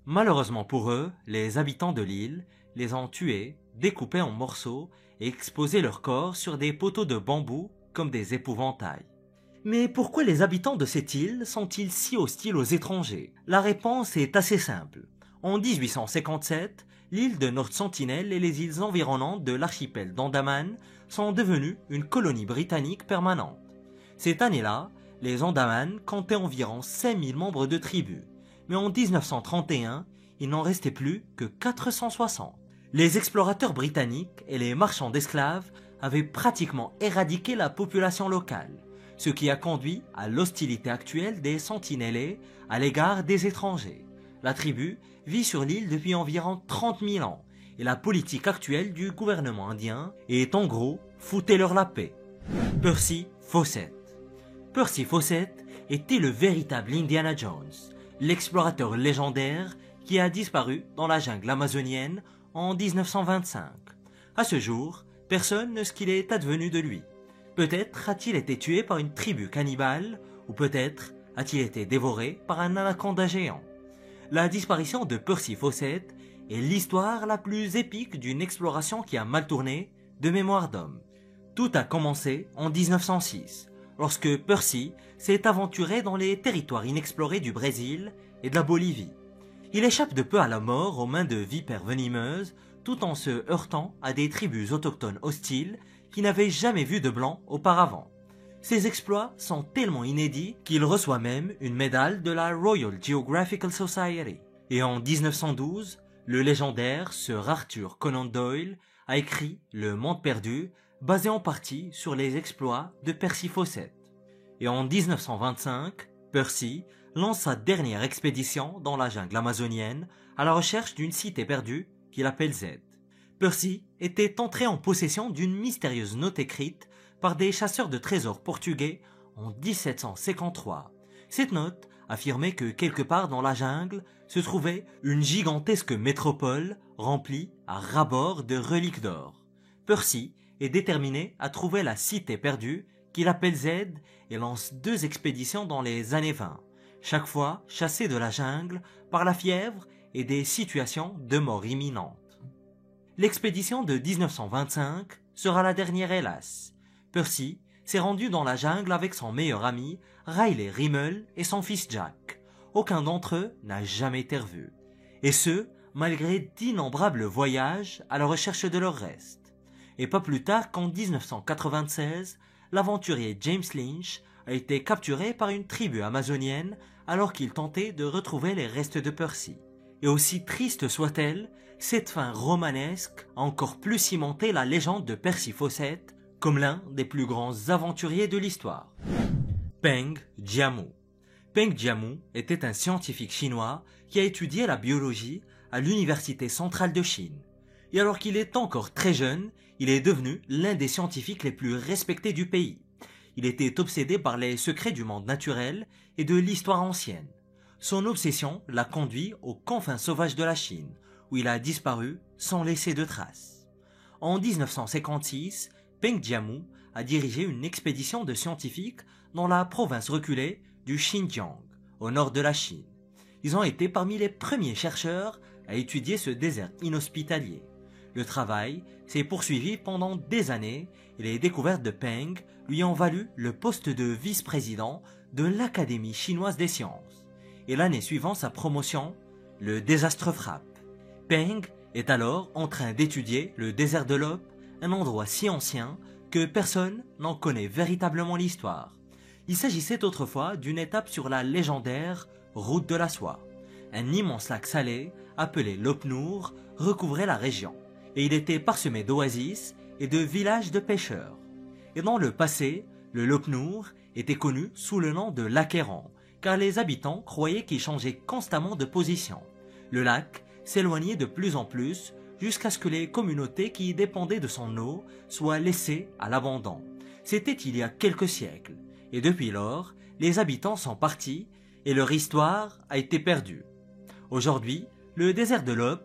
Malheureusement pour eux, les habitants de l'île les ont tués, découpés en morceaux et exposé leurs corps sur des poteaux de bambou comme des épouvantails. Mais pourquoi les habitants de cette île sont-ils si hostiles aux étrangers? La réponse est assez simple. En 1857, l'île de North Sentinel et les îles environnantes de l'archipel d'Andaman sont devenues une colonie britannique permanente. Cette année-là, les Andaman comptaient environ 5000 membres de tribus, mais en 1931, il n'en restait plus que 460. Les explorateurs britanniques et les marchands d'esclaves avaient pratiquement éradiqué la population locale, ce qui a conduit à l'hostilité actuelle des Sentinellais à l'égard des étrangers. La tribu vit sur l'île depuis environ 30 000 ans et la politique actuelle du gouvernement indien est en gros foutez-leur la paix. Percy Fawcett. Percy Fawcett était le véritable Indiana Jones, l'explorateur légendaire qui a disparu dans la jungle amazonienne en 1925. À ce jour, personne ne sait ce qu'il est advenu de lui. Peut-être a-t-il été tué par une tribu cannibale, ou peut-être a-t-il été dévoré par un anaconda géant. La disparition de Percy Fawcett est l'histoire la plus épique d'une exploration qui a mal tourné de mémoire d'homme. Tout a commencé en 1906, lorsque Percy s'est aventuré dans les territoires inexplorés du Brésil et de la Bolivie. Il échappe de peu à la mort aux mains de vipères venimeuses, tout en se heurtant à des tribus autochtones hostiles qui n'avaient jamais vu de blanc auparavant. Ses exploits sont tellement inédits qu'il reçoit même une médaille de la Royal Geographical Society. Et en 1912, le légendaire Sir Arthur Conan Doyle a écrit Le Monde perdu, basé en partie sur les exploits de Percy Fawcett. Et en 1925, Percy lance sa dernière expédition dans la jungle amazonienne à la recherche d'une cité perdue qu'il appelle Z. Percy était entré en possession d'une mystérieuse note écrite par des chasseurs de trésors portugais en 1753. Cette note affirmait que quelque part dans la jungle se trouvait une gigantesque métropole remplie à ras-bord de reliques d'or. Percy est déterminé à trouver la cité perdue qu'il appelle Z et lance 2 expéditions dans les années 20, chaque fois chassé de la jungle par la fièvre et des situations de mort imminente. L'expédition de 1925 sera la dernière hélas. Percy s'est rendu dans la jungle avec son meilleur ami, Riley Rimmel, et son fils Jack. Aucun d'entre eux n'a jamais été revu. Et ce, malgré d'innombrables voyages à la recherche de leur reste. Et pas plus tard qu'en 1996, l'aventurier James Lynch a été capturé par une tribu amazonienne alors qu'il tentait de retrouver les restes de Percy. Et aussi triste soit-elle, cette fin romanesque a encore plus cimenté la légende de Percy Fawcett comme l'un des plus grands aventuriers de l'histoire. Peng Jiamu. Peng Jiamu était un scientifique chinois qui a étudié la biologie à l'Université centrale de Chine. Et alors qu'il est encore très jeune, il est devenu l'un des scientifiques les plus respectés du pays. Il était obsédé par les secrets du monde naturel et de l'histoire ancienne. Son obsession l'a conduit aux confins sauvages de la Chine, où il a disparu sans laisser de traces. En 1956, Peng Jiamu a dirigé une expédition de scientifiques dans la province reculée du Xinjiang, au nord de la Chine. Ils ont été parmi les premiers chercheurs à étudier ce désert inhospitalier. Le travail s'est poursuivi pendant des années et les découvertes de Peng lui ont valu le poste de vice-président de l'Académie chinoise des sciences. Et l'année suivant sa promotion, le désastre frappe. Peng est alors en train d'étudier le désert de l'Op, un endroit si ancien que personne n'en connaît véritablement l'histoire. Il s'agissait autrefois d'une étape sur la légendaire Route de la Soie. Un immense lac salé, appelé Lop Noor, recouvrait la région, et il était parsemé d'oasis et de villages de pêcheurs. Et dans le passé, le Lop Noor était connu sous le nom de lac errant, car les habitants croyaient qu'il changeait constamment de position. Le lac s'éloignait de plus en plus jusqu'à ce que les communautés qui dépendaient de son eau soient laissées à l'abandon. C'était il y a quelques siècles, et depuis lors, les habitants sont partis et leur histoire a été perdue. Aujourd'hui, le désert de l'Op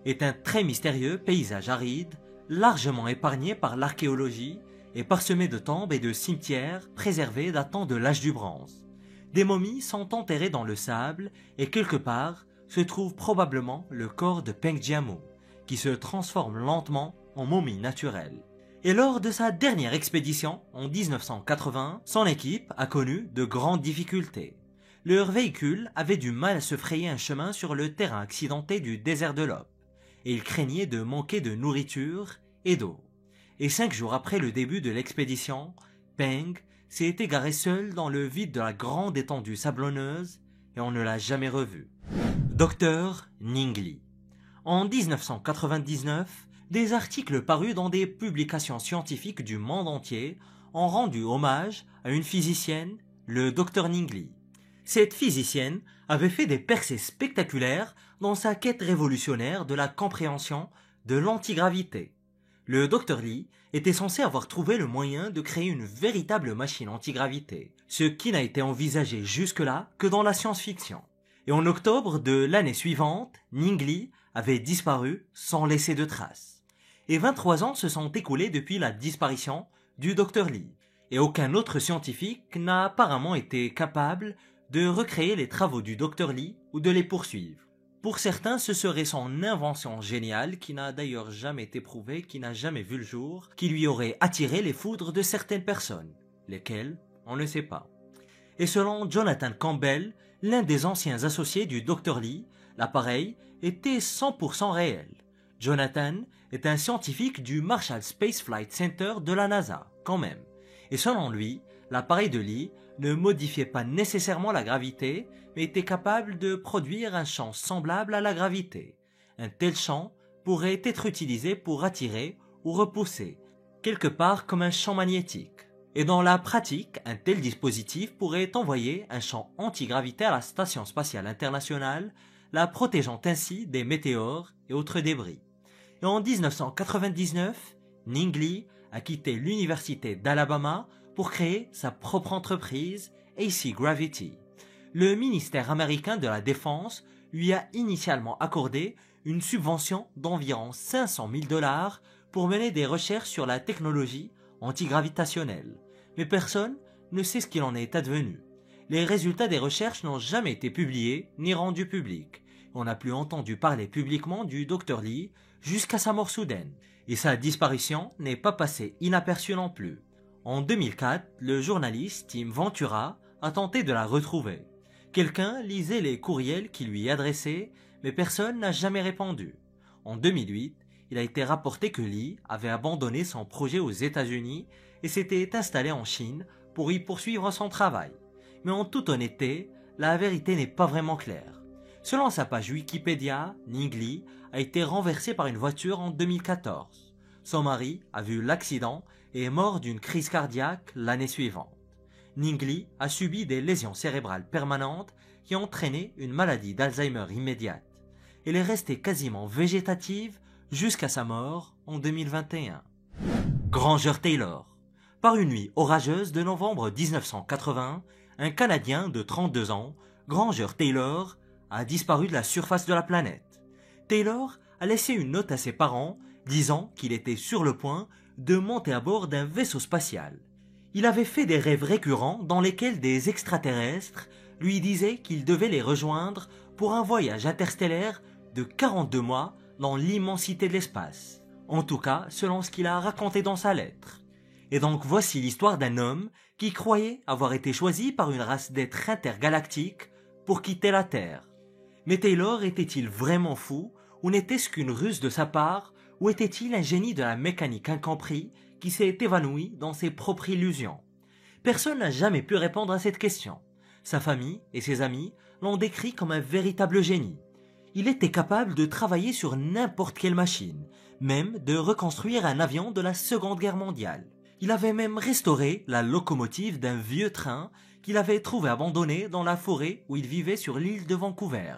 est un très mystérieux paysage aride, largement épargné par l'archéologie et parsemé de tombes et de cimetières préservés datant de l'âge du bronze. Des momies sont enterrées dans le sable et quelque part se trouve probablement le corps de Peng Jiamu, qui se transforme lentement en momie naturelle. Et lors de sa dernière expédition, en 1980, son équipe a connu de grandes difficultés. Leur véhicule avait du mal à se frayer un chemin sur le terrain accidenté du désert de l'Op, et ils craignaient de manquer de nourriture et d'eau. Et 5 jours après le début de l'expédition, Peng s'est égaré seul dans le vide de la grande étendue sablonneuse et on ne l'a jamais revu. Docteur Ning Li. En 1999, des articles parus dans des publications scientifiques du monde entier ont rendu hommage à une physicienne, le Dr Ning Li. Cette physicienne avait fait des percées spectaculaires dans sa quête révolutionnaire de la compréhension de l'antigravité. Le Dr Li était censé avoir trouvé le moyen de créer une véritable machine antigravité, ce qui n'a été envisagé jusque-là que dans la science-fiction. Et en octobre de l'année suivante, Ning Li avait disparu sans laisser de traces. Et 23 ans se sont écoulés depuis la disparition du Dr Li, et aucun autre scientifique n'a apparemment été capable de recréer les travaux du Dr Li ou de les poursuivre. Pour certains, ce serait son invention géniale, qui n'a d'ailleurs jamais été prouvée, qui n'a jamais vu le jour, qui lui aurait attiré les foudres de certaines personnes, lesquelles, on ne sait pas. Et selon Jonathan Campbell, l'un des anciens associés du Dr Li, l'appareil était 100% réel. Jonathan est un scientifique du Marshall Space Flight Center de la NASA, quand même. Et selon lui, l'appareil de Li ne modifiait pas nécessairement la gravité, mais était capable de produire un champ semblable à la gravité. Un tel champ pourrait être utilisé pour attirer ou repousser, quelque part comme un champ magnétique. Et dans la pratique, un tel dispositif pourrait envoyer un champ antigravité à la Station spatiale internationale, la protégeant ainsi des météores et autres débris. Et en 1999, Ning Li a quitté l'université d'Alabama pour créer sa propre entreprise, AC Gravity. Le ministère américain de la Défense lui a initialement accordé une subvention d'environ 500 000 $ pour mener des recherches sur la technologie antigravitationnelle. Mais personne ne sait ce qu'il en est advenu. Les résultats des recherches n'ont jamais été publiés ni rendus publics. On n'a plus entendu parler publiquement du Dr Li jusqu'à sa mort soudaine. Et sa disparition n'est pas passée inaperçue non plus. En 2004, le journaliste Tim Ventura a tenté de la retrouver. Quelqu'un lisait les courriels qu'il lui adressait, mais personne n'a jamais répondu. En 2008, il a été rapporté que Li avait abandonné son projet aux États-Unis et s'était installé en Chine pour y poursuivre son travail. Mais en toute honnêteté, la vérité n'est pas vraiment claire. Selon sa page Wikipédia, Ning Li a été renversé par une voiture en 2014. Son mari a vu l'accident et est mort d'une crise cardiaque l'année suivante. Ning Li a subi des lésions cérébrales permanentes qui ont entraîné une maladie d'Alzheimer immédiate. Elle est restée quasiment végétative jusqu'à sa mort en 2021. Granger Taylor. Par une nuit orageuse de novembre 1980, un Canadien de 32 ans, Granger Taylor, a disparu de la surface de la planète. Taylor a laissé une note à ses parents disant qu'il était sur le point de monter à bord d'un vaisseau spatial. Il avait fait des rêves récurrents dans lesquels des extraterrestres lui disaient qu'il devait les rejoindre pour un voyage interstellaire de 42 mois dans l'immensité de l'espace. En tout cas, selon ce qu'il a raconté dans sa lettre. Et donc voici l'histoire d'un homme qui croyait avoir été choisi par une race d'êtres intergalactiques pour quitter la Terre. Mais Taylor était-il vraiment fou, ou n'était-ce qu'une ruse de sa part, ou était-il un génie de la mécanique incompris qui s'est évanoui dans ses propres illusions? Personne n'a jamais pu répondre à cette question. Sa famille et ses amis l'ont décrit comme un véritable génie. Il était capable de travailler sur n'importe quelle machine, même de reconstruire un avion de la Seconde Guerre mondiale. Il avait même restauré la locomotive d'un vieux train qu'il avait trouvé abandonné dans la forêt où il vivait sur l'île de Vancouver.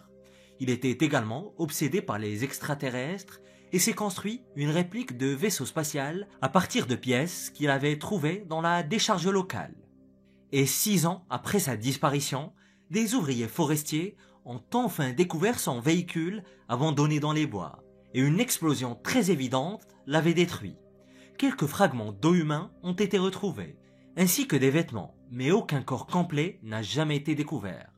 Il était également obsédé par les extraterrestres et s'est construit une réplique de vaisseau spatial à partir de pièces qu'il avait trouvées dans la décharge locale. Et 6 ans après sa disparition, des ouvriers forestiers ont enfin découvert son véhicule abandonné dans les bois, et une explosion très évidente l'avait détruit. Quelques fragments d'os humains ont été retrouvés, ainsi que des vêtements, mais aucun corps complet n'a jamais été découvert.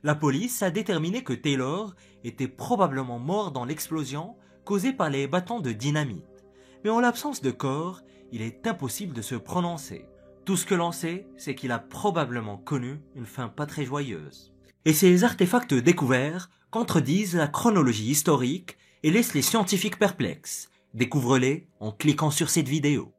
La police a déterminé que Taylor était probablement mort dans l'explosion causée par les bâtons de dynamite. Mais en l'absence de corps, il est impossible de se prononcer. Tout ce que l'on sait, c'est qu'il a probablement connu une fin pas très joyeuse. Et ces artefacts découverts contredisent la chronologie historique et laissent les scientifiques perplexes. Découvre-les en cliquant sur cette vidéo.